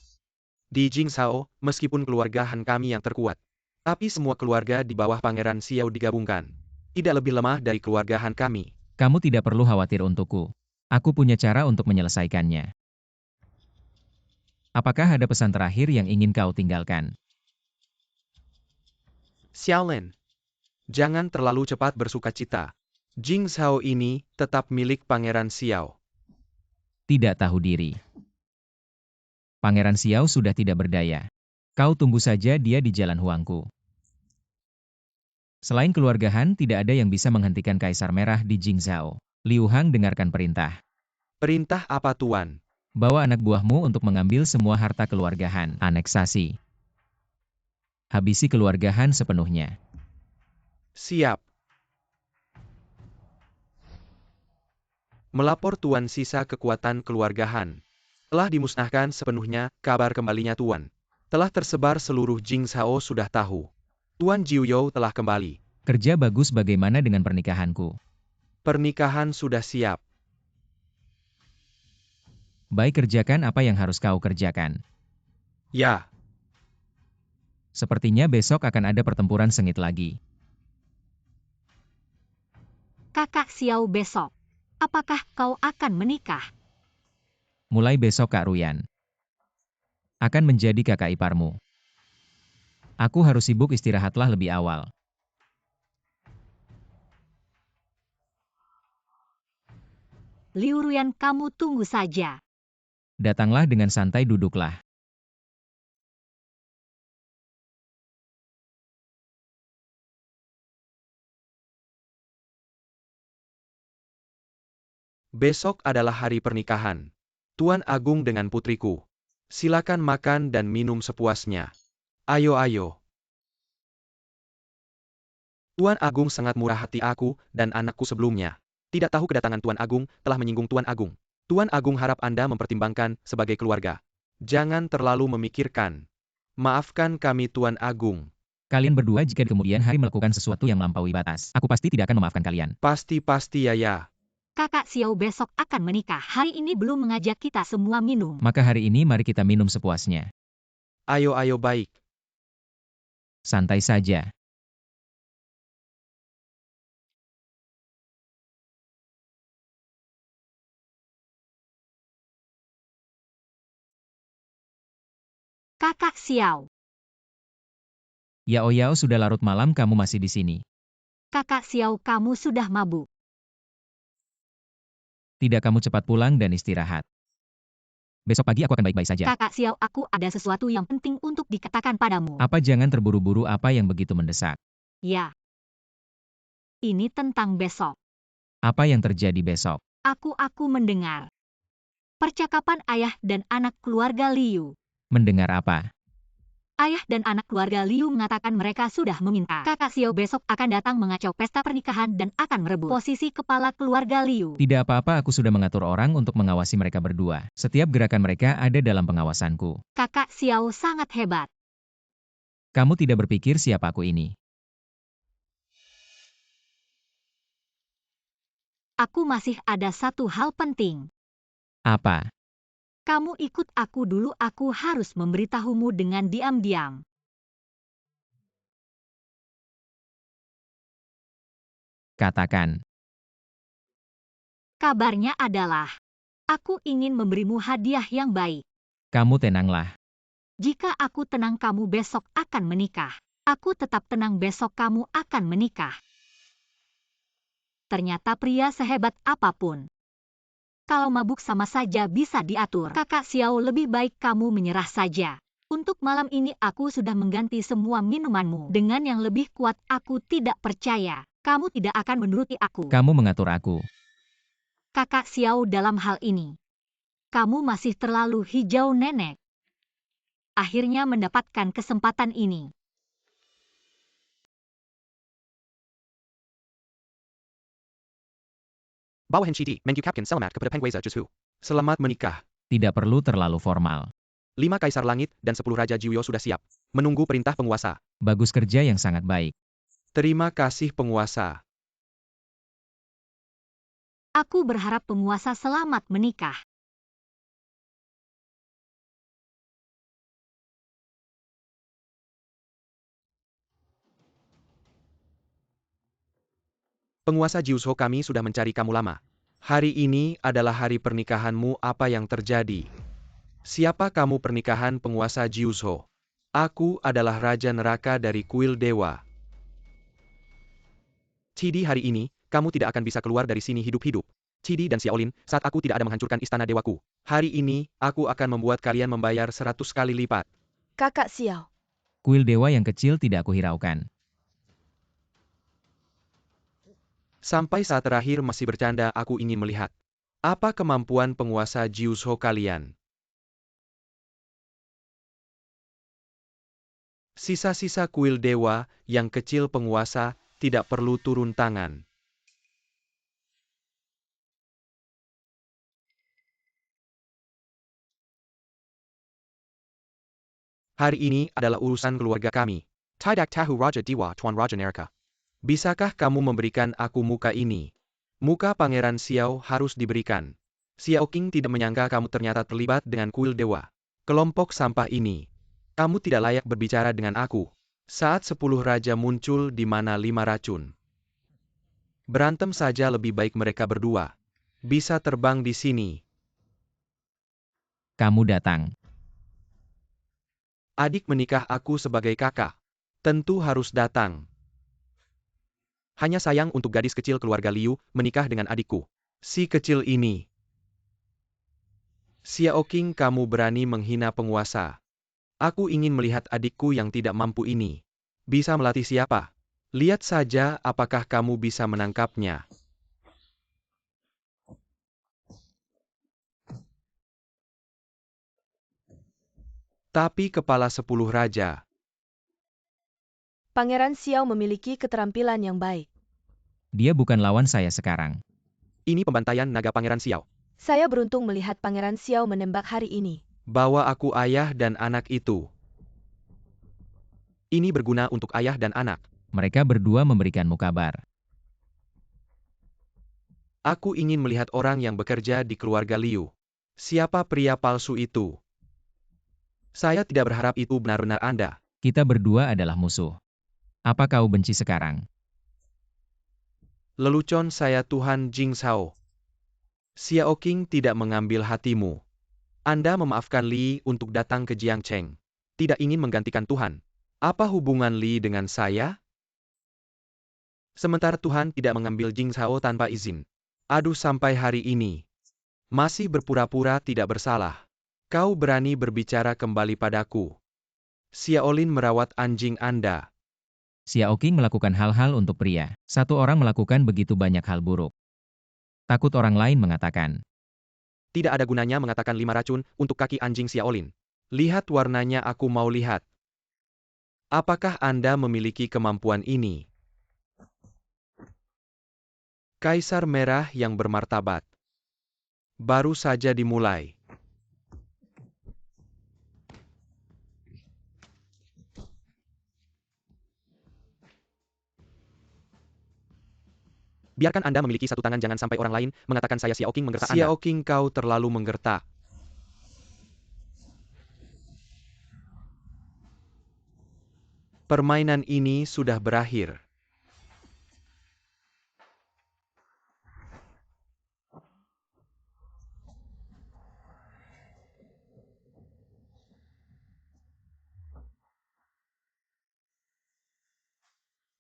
Di Jingzhou, meskipun keluarga Han kami yang terkuat, tapi semua keluarga di bawah Pangeran Xiao digabungkan. Tidak lebih lemah dari keluarga Han kami. Kamu tidak perlu khawatir untukku. Aku punya cara untuk menyelesaikannya. Apakah ada pesan terakhir yang ingin kau tinggalkan? Xiaolin. Jangan terlalu cepat bersukacita. Jingzhou ini tetap milik Pangeran Xiao. Tidak tahu diri. Pangeran Xiao sudah tidak berdaya. Kau tunggu saja dia di Jalan Huangku. Selain keluarga Han, tidak ada yang bisa menghentikan Kaisar Merah di Jingzhou. Liu Hang dengarkan perintah. Perintah apa tuan? Bawa anak buahmu untuk mengambil semua harta keluarga Han. Aneksasi. Habisi keluarga Han sepenuhnya. Siap. Melapor tuan sisa kekuatan keluarga Han. Telah dimusnahkan sepenuhnya, kabar kembalinya tuan. Telah tersebar seluruh Jingzhou sudah tahu. Tuan Jiuyou telah kembali. Kerja bagus, bagaimana dengan pernikahanku? Pernikahan sudah siap. Baik, kerjakan apa yang harus kau kerjakan. Ya. Sepertinya besok akan ada pertempuran sengit lagi. Kakak Xiao besok. Apakah kau akan menikah? Mulai besok Kak Ruyan akan menjadi kakak iparmu. Aku harus sibuk, istirahatlah lebih awal. Liu Ruyan, kamu tunggu saja. Datanglah dengan santai, duduklah. Besok adalah hari pernikahan. Tuan Agung dengan putriku. Silakan makan dan minum sepuasnya. Ayo. Tuan Agung sangat murah hati, aku dan anakku sebelumnya. Tidak tahu kedatangan Tuan Agung telah menyinggung Tuan Agung. Tuan Agung harap Anda mempertimbangkan sebagai keluarga. Jangan terlalu memikirkan. Maafkan kami Tuan Agung. Kalian berdua jika di kemudian hari melakukan sesuatu yang melampaui batas, aku pasti tidak akan memaafkan kalian. Pasti ya. Kakak Xiao besok akan menikah. Hari ini belum mengajak kita semua minum. Maka hari ini mari kita minum sepuasnya. Ayo baik. Santai saja. Kakak Xiao. Yao sudah larut malam kamu masih di sini. Kakak Xiao, kamu sudah mabuk. Tidak, kamu cepat pulang dan istirahat. Besok pagi aku akan baik-baik saja. Kakak Xiao, aku ada sesuatu yang penting untuk dikatakan padamu. Apa, jangan terburu-buru, apa yang begitu mendesak? Ya. Ini tentang besok. Apa yang terjadi besok? Aku mendengar percakapan ayah dan anak keluarga Liu. Mendengar apa? Ayah dan anak keluarga Liu mengatakan mereka sudah meminta kakak Xiao besok akan datang mengacau pesta pernikahan dan akan merebut posisi kepala keluarga Liu. Tidak apa-apa, aku sudah mengatur orang untuk mengawasi mereka berdua. Setiap gerakan mereka ada dalam pengawasanku. Kakak Xiao sangat hebat. Kamu tidak berpikir siapa aku ini. Aku masih ada satu hal penting. Apa? Kamu ikut aku dulu, aku harus memberitahumu dengan diam-diam. Katakan. Kabarnya adalah, aku ingin memberimu hadiah yang baik. Kamu tenanglah. Jika aku tenang kamu besok akan menikah. Aku tetap tenang besok kamu akan menikah. Ternyata pria sehebat apapun. Kalau mabuk sama saja bisa diatur. Kakak Xiao, lebih baik kamu menyerah saja. Untuk malam ini aku sudah mengganti semua minumanmu. Dengan yang lebih kuat, aku tidak percaya. Kamu tidak akan menuruti aku. Kamu mengatur aku. Kakak Xiao, dalam hal ini, kamu masih terlalu hijau nenek. Akhirnya mendapatkan kesempatan ini. Bawahan Chidi, mengucapkan selamat kepada Penguasa Jesu. Selamat menikah. Tidak perlu terlalu formal. 5 Kaisar Langit dan 10 Raja Jiuyo sudah siap. Menunggu perintah penguasa. Bagus, kerja yang sangat baik. Terima kasih penguasa. Aku berharap penguasa selamat menikah. Penguasa Jiuzhou, kami sudah mencari kamu lama. Hari ini adalah hari pernikahanmu, apa yang terjadi? Siapa kamu? Pernikahan penguasa Jiuzhou. Aku adalah Raja Neraka dari kuil dewa. Chidi, hari ini, kamu tidak akan bisa keluar dari sini hidup-hidup. Chidi dan Xiaolin, saat aku tidak ada menghancurkan istana dewaku. Hari ini, aku akan membuat kalian membayar 100 kali lipat. Kakak Xiao. Kuil dewa yang kecil tidak aku hiraukan. Sampai saat terakhir masih bercanda, aku ingin melihat. Apa kemampuan penguasa Jiuzhou kalian? Sisa-sisa kuil dewa yang kecil penguasa tidak perlu turun tangan. Hari ini adalah urusan keluarga kami. Tidak tahu Raja Dewa Tuan Raja Neraka. Bisakah kamu memberikan aku muka ini? Muka Pangeran Xiao harus diberikan. Xiao Qing tidak menyangka kamu ternyata terlibat dengan kuil dewa. Kelompok sampah ini. Kamu tidak layak berbicara dengan aku. Saat 10 raja muncul di mana 5 racun. Berantem saja lebih baik mereka berdua. Bisa terbang di sini. Kamu datang. Adik menikah, aku sebagai kakak. Tentu harus datang. Hanya sayang untuk gadis kecil keluarga Liu menikah dengan adikku. Si kecil ini. Xiao Qing, kamu berani menghina penguasa. Aku ingin melihat adikku yang tidak mampu ini. Bisa melatih siapa? Lihat saja apakah kamu bisa menangkapnya. Tapi kepala 10 raja. Pangeran Xiao memiliki keterampilan yang baik. Dia bukan lawan saya sekarang. Ini pembantaian naga Pangeran Xiao. Saya beruntung melihat Pangeran Xiao menembak hari ini. Bawa aku ayah dan anak itu. Ini berguna untuk ayah dan anak. Mereka berdua memberikanmu kabar. Aku ingin melihat orang yang bekerja di keluarga Liu. Siapa pria palsu itu? Saya tidak berharap itu benar-benar Anda. Kita berdua adalah musuh. Apa kau benci sekarang? Lelucon saya Tuhan Jing Zhao. Xiao Qing tidak mengambil hatimu. Anda memaafkan Li untuk datang ke Jiangcheng. Tidak ingin menggantikan Tuhan. Apa hubungan Li dengan saya? Sementara Tuhan tidak mengambil Jing Zhao tanpa izin. Aduh, sampai hari ini. Masih berpura-pura tidak bersalah. Kau berani berbicara kembali padaku. Xiaolin merawat anjing Anda. Xiao Qing melakukan hal-hal untuk pria. Satu orang melakukan begitu banyak hal buruk. Takut orang lain mengatakan. Tidak ada gunanya mengatakan 5 racun untuk kaki anjing Xiaolin. Lihat warnanya, aku mau lihat. Apakah Anda memiliki kemampuan ini? Kaisar Merah yang bermartabat. Baru saja dimulai. Biarkan Anda memiliki satu tangan, jangan sampai orang lain mengatakan saya Xiao Qing menggertak Anda. Xiao Qing, kau terlalu menggertak. Permainan ini sudah berakhir.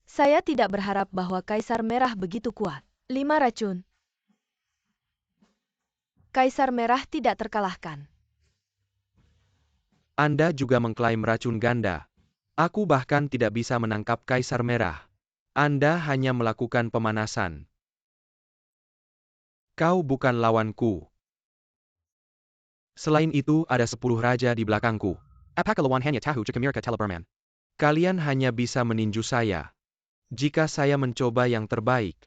Saya tidak berharap bahwa Kaisar Merah begitu kuat. 5 racun. Kaisar Merah tidak terkalahkan. Anda juga mengklaim racun ganda. Aku bahkan tidak bisa menangkap Kaisar Merah. Anda hanya melakukan pemanasan. Kau bukan lawanku. Selain itu, ada 10 raja di belakangku. Apakah lawan hanya tahu Jekamirka Teleberman? Kalian hanya bisa meninju saya. Jika saya mencoba yang terbaik,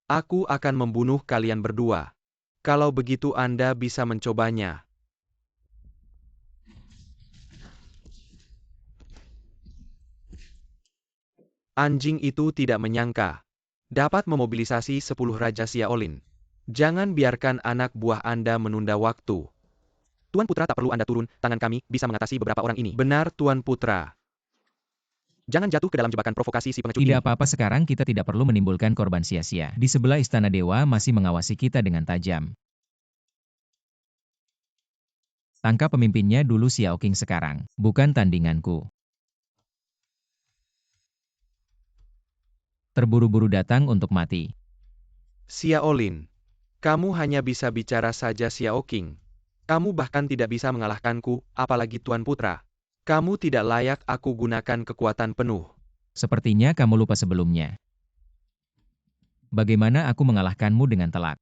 aku akan membunuh kalian berdua. Kalau begitu Anda bisa mencobanya. Anjing itu tidak menyangka dapat memobilisasi 10 Raja Xiaolin. Jangan biarkan anak buah Anda menunda waktu. Tuan Putra, tak perlu Anda turun, tangan kami bisa mengatasi beberapa orang ini. Benar, Tuan Putra. Jangan jatuh ke dalam jebakan provokasi si pengecut ini. Tidak apa-apa, sekarang kita tidak perlu menimbulkan korban sia-sia. Di sebelah Istana Dewa masih mengawasi kita dengan tajam. Tangkap pemimpinnya dulu Xiao Qing sekarang, bukan tandinganku. Terburu-buru datang untuk mati. Xiaolin, kamu hanya bisa bicara saja Xiao Qing. Kamu bahkan tidak bisa mengalahkanku, apalagi Tuan Putra. Kamu tidak layak aku gunakan kekuatan penuh. Sepertinya kamu lupa sebelumnya. Bagaimana aku mengalahkanmu dengan telak?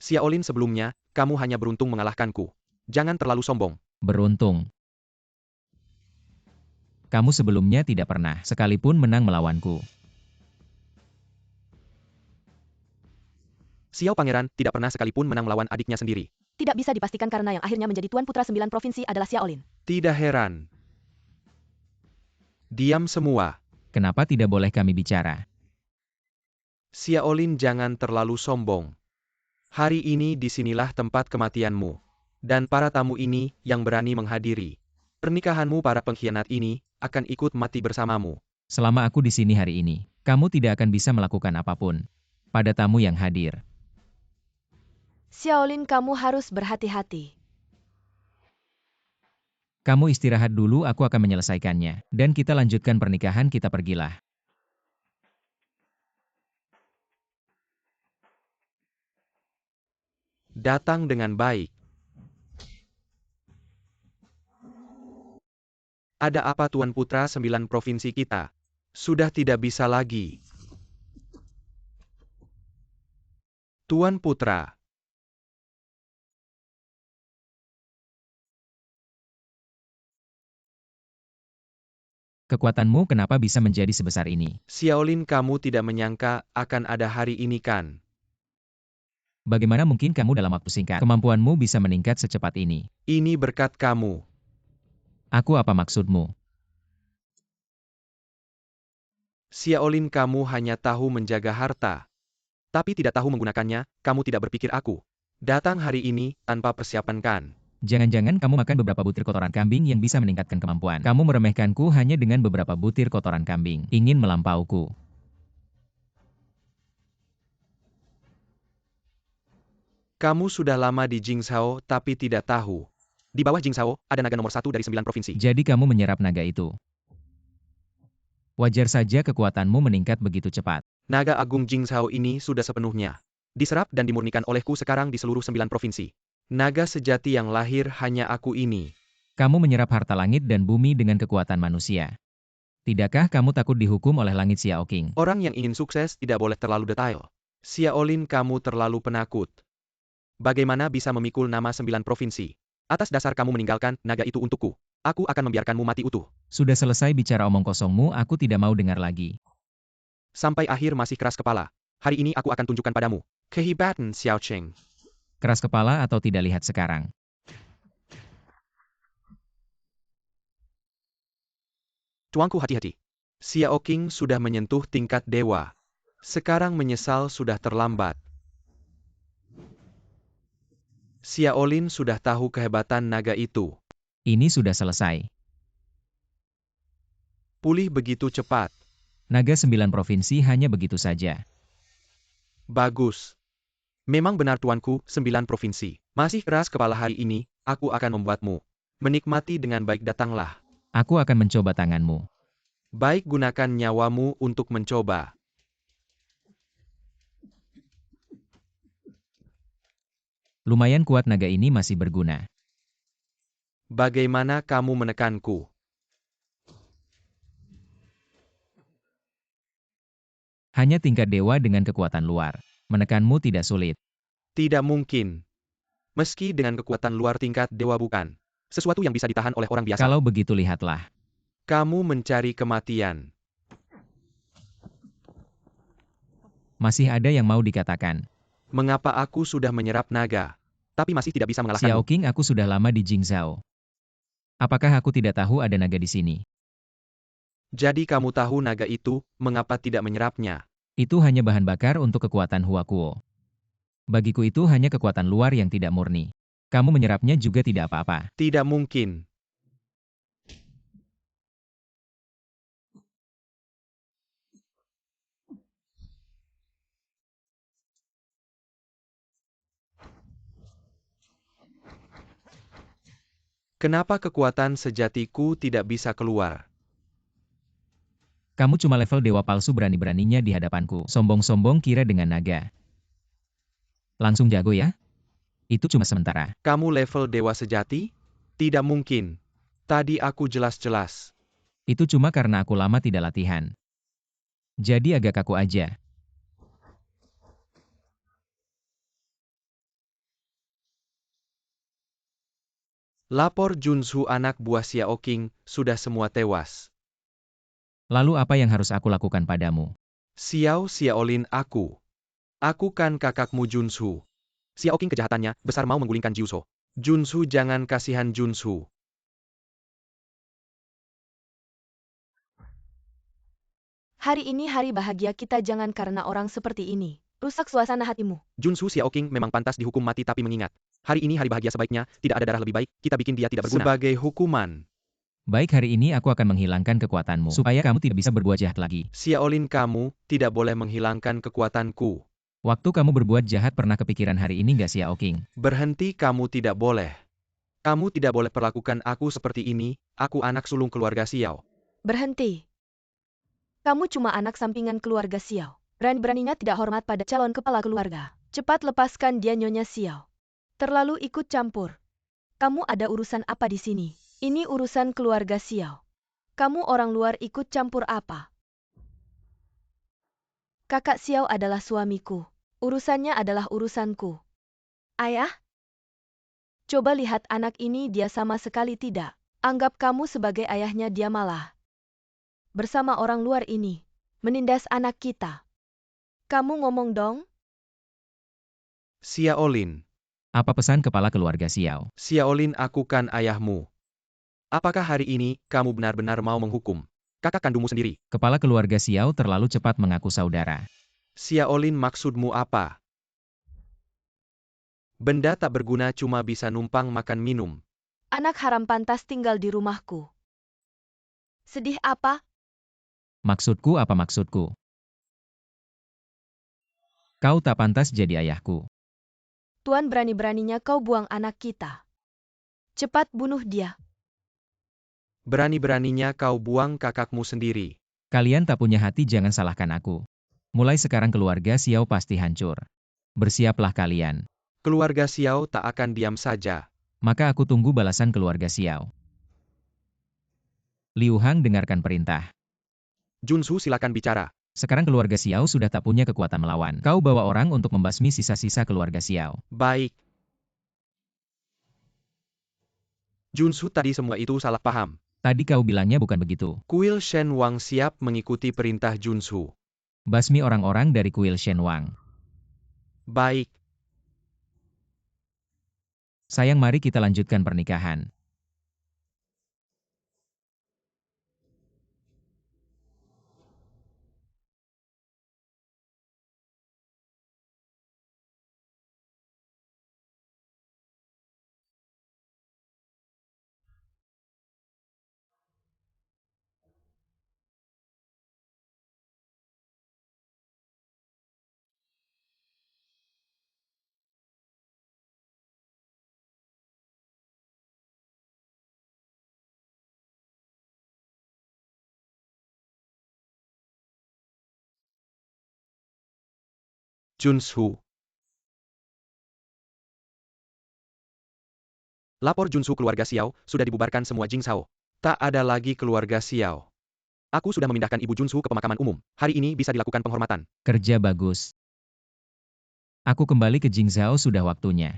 Xiaolin, sebelumnya, kamu hanya beruntung mengalahkanku. Jangan terlalu sombong. Beruntung. Kamu sebelumnya tidak pernah sekalipun menang melawanku. Xiao Pangeran tidak pernah sekalipun menang melawan adiknya sendiri. Tidak bisa dipastikan karena yang akhirnya menjadi Tuan Putra 9 provinsi adalah Xiaolin. Tidak heran. Diam semua. Kenapa tidak boleh kami bicara? Xiaolin, jangan terlalu sombong. Hari ini disinilah tempat kematianmu. Dan para tamu ini yang berani menghadiri pernikahanmu, para pengkhianat ini akan ikut mati bersamamu. Selama aku di sini hari ini, kamu tidak akan bisa melakukan apapun pada tamu yang hadir. Xiaolin, kamu harus berhati-hati. Kamu istirahat dulu, aku akan menyelesaikannya. Dan kita lanjutkan pernikahan, kita pergilah. Datang dengan baik. Ada apa Tuan Putra, 9 provinsi kita sudah tidak bisa lagi. Tuan Putra. Kekuatanmu kenapa bisa menjadi sebesar ini? Xiaolin, kamu tidak menyangka akan ada hari ini kan? Bagaimana mungkin kamu dalam waktu singkat, kemampuanmu bisa meningkat secepat ini? Ini berkat kamu. Aku apa maksudmu? Xiaolin, kamu hanya tahu menjaga harta, tapi tidak tahu menggunakannya. Kamu tidak berpikir aku datang hari ini tanpa persiapan kan? Jangan-jangan kamu makan beberapa butir kotoran kambing yang bisa meningkatkan kemampuan. Kamu meremehkanku hanya dengan beberapa butir kotoran kambing. Ingin melampauku. Kamu sudah lama di Jingzhou tapi tidak tahu. Di bawah Jingzhou, ada naga nomor 1 dari 9 provinsi. Jadi kamu menyerap naga itu. Wajar saja kekuatanmu meningkat begitu cepat. Naga Agung Jingzhou ini sudah sepenuhnya diserap dan dimurnikan olehku sekarang di seluruh 9 provinsi. Naga sejati yang lahir hanya aku ini. Kamu menyerap harta langit dan bumi dengan kekuatan manusia. Tidakkah kamu takut dihukum oleh langit Xiao Qing? Orang yang ingin sukses tidak boleh terlalu detail. Xiaolin, kamu terlalu penakut. Bagaimana bisa memikul nama 9 provinsi? Atas dasar kamu meninggalkan naga itu untukku. Aku akan membiarkanmu mati utuh. Sudah selesai bicara omong kosongmu, aku tidak mau dengar lagi. Sampai akhir masih keras kepala. Hari ini aku akan tunjukkan padamu kehebatan Xiao Cheng. Keras kepala atau tidak, lihat sekarang. Tuanku, hati-hati. Xiao Qing sudah menyentuh tingkat dewa. Sekarang menyesal sudah terlambat. Xiao Lin sudah tahu kehebatan naga itu. Ini sudah selesai. Pulih begitu cepat. Naga 9 provinsi hanya begitu saja. Bagus. Memang benar tuanku, 9 provinsi. Masih keras kepala hari ini, aku akan membuatmu menikmati dengan baik. Datanglah. Aku akan mencoba tanganmu. Baik, gunakan nyawamu untuk mencoba. Lumayan kuat, naga ini masih berguna. Bagaimana kamu menekanku? Hanya tingkat dewa dengan kekuatan luar. Menekanmu tidak sulit. Tidak mungkin. Meski dengan kekuatan luar tingkat dewa bukan sesuatu yang bisa ditahan oleh orang biasa. Kalau begitu lihatlah. Kamu mencari kematian. Masih ada yang mau dikatakan. Mengapa aku sudah menyerap naga, tapi masih tidak bisa Xiao mengalahkanmu? Qing, aku sudah lama di Jingzhou. Apakah aku tidak tahu ada naga di sini? Jadi kamu tahu naga itu, mengapa tidak menyerapnya? Itu hanya bahan bakar untuk kekuatan Huakuo. Bagiku itu hanya kekuatan luar yang tidak murni. Kamu menyerapnya juga tidak apa-apa. Tidak mungkin. Kenapa kekuatan sejatiku tidak bisa keluar? Kamu cuma level dewa palsu, berani-beraninya di hadapanku. Sombong-sombong kira dengan naga. Langsung jago ya? Itu cuma sementara. Kamu level dewa sejati? Tidak mungkin. Tadi aku jelas-jelas. Itu cuma karena aku lama tidak latihan. Jadi agak kaku aja. Lapor Junzhu, anak buah Xiao Qing, sudah semua tewas. Lalu apa yang harus aku lakukan padamu? Xiaolin, aku. Aku kan kakakmu Junzhu. Xiao Qing kejahatannya besar, mau menggulingkan Jiuso. Junzhu, jangan kasihan Junzhu. Hari ini hari bahagia kita, jangan karena orang seperti ini rusak suasana hatimu. Junzhu, Xiao Qing memang pantas dihukum mati, tapi mengingat hari ini hari bahagia, sebaiknya tidak ada darah lebih baik, kita bikin dia tidak berguna. Sebagai hukuman. Baik, hari ini aku akan menghilangkan kekuatanmu, supaya kamu tidak bisa berbuat jahat lagi. Xiaolin, kamu tidak boleh menghilangkan kekuatanku. Waktu kamu berbuat jahat pernah kepikiran hari ini nggak, Xiao Qing? Berhenti, kamu tidak boleh. Kamu tidak boleh perlakukan aku seperti ini, aku anak sulung keluarga Xiao. Berhenti. Kamu cuma anak sampingan keluarga Xiao. Berani-beraninya tidak hormat pada calon kepala keluarga. Cepat lepaskan dia, Nyonya Xiao. Terlalu ikut campur. Kamu ada urusan apa di sini? Ini urusan keluarga Xiao. Kamu orang luar ikut campur apa? Kakak Xiao adalah suamiku. Urusannya adalah urusanku. Ayah? Coba lihat anak ini, dia sama sekali tidak anggap kamu sebagai ayahnya, dia malah bersama orang luar ini menindas anak kita. Kamu ngomong dong? Xiaolin. Apa pesan kepala keluarga Xiao? Xiaolin, aku kan ayahmu. Apakah hari ini kamu benar-benar mau menghukum kakak kandungmu sendiri? Kepala keluarga Xiao terlalu cepat mengaku saudara. Xiaolin, maksudmu apa? Benda tak berguna cuma bisa numpang makan minum. Anak haram pantas tinggal di rumahku. Sedih apa? Maksudku apa maksudku? Kau tak pantas jadi ayahku. Tuan, berani-beraninya kau buang anak kita. Cepat bunuh dia. Berani-beraninya kau buang kakakmu sendiri. Kalian tak punya hati, jangan salahkan aku. Mulai sekarang keluarga Xiao pasti hancur. Bersiaplah kalian. Keluarga Xiao tak akan diam saja. Maka aku tunggu balasan keluarga Xiao. Liu Hang, dengarkan perintah. Junzhu, silakan bicara. Sekarang keluarga Xiao sudah tak punya kekuatan melawan. Kau bawa orang untuk membasmi sisa-sisa keluarga Xiao. Baik. Junsu tadi semua itu salah paham. Tadi kau bilangnya bukan begitu. Kuil Shen Wang siap mengikuti perintah Junsu. Basmi orang-orang dari kuil Shenwang. Baik, Sayang, mari kita lanjutkan pernikahan. Junsu. Lapor Junsu, keluarga Xiao sudah dibubarkan semua Jingzhao. Tak ada lagi keluarga Xiao. Aku sudah memindahkan ibu Junsu ke pemakaman umum. Hari ini bisa dilakukan penghormatan. Kerja bagus. Aku kembali ke Jingzhao, sudah waktunya.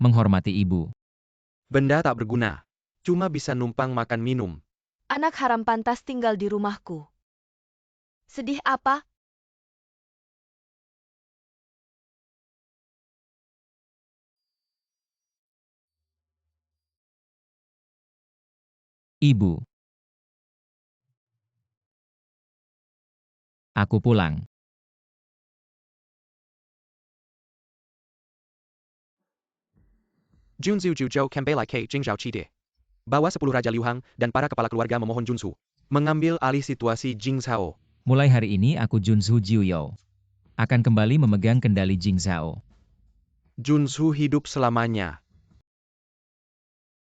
Menghormati ibu. Benda tak berguna. Cuma bisa numpang makan minum. Anak haram pantas tinggal di rumahku. Sedih apa? Ibu. Aku pulang. Junsu Juzhou kembali ke Jingzhao Chide. Bawa 10 Raja Liu Hang dan para kepala keluarga memohon Junsu mengambil alih situasi Jingzhao. Mulai hari ini aku Junsu Jiuyou. Akan kembali memegang kendali Jingzhao. Junsu hidup selamanya.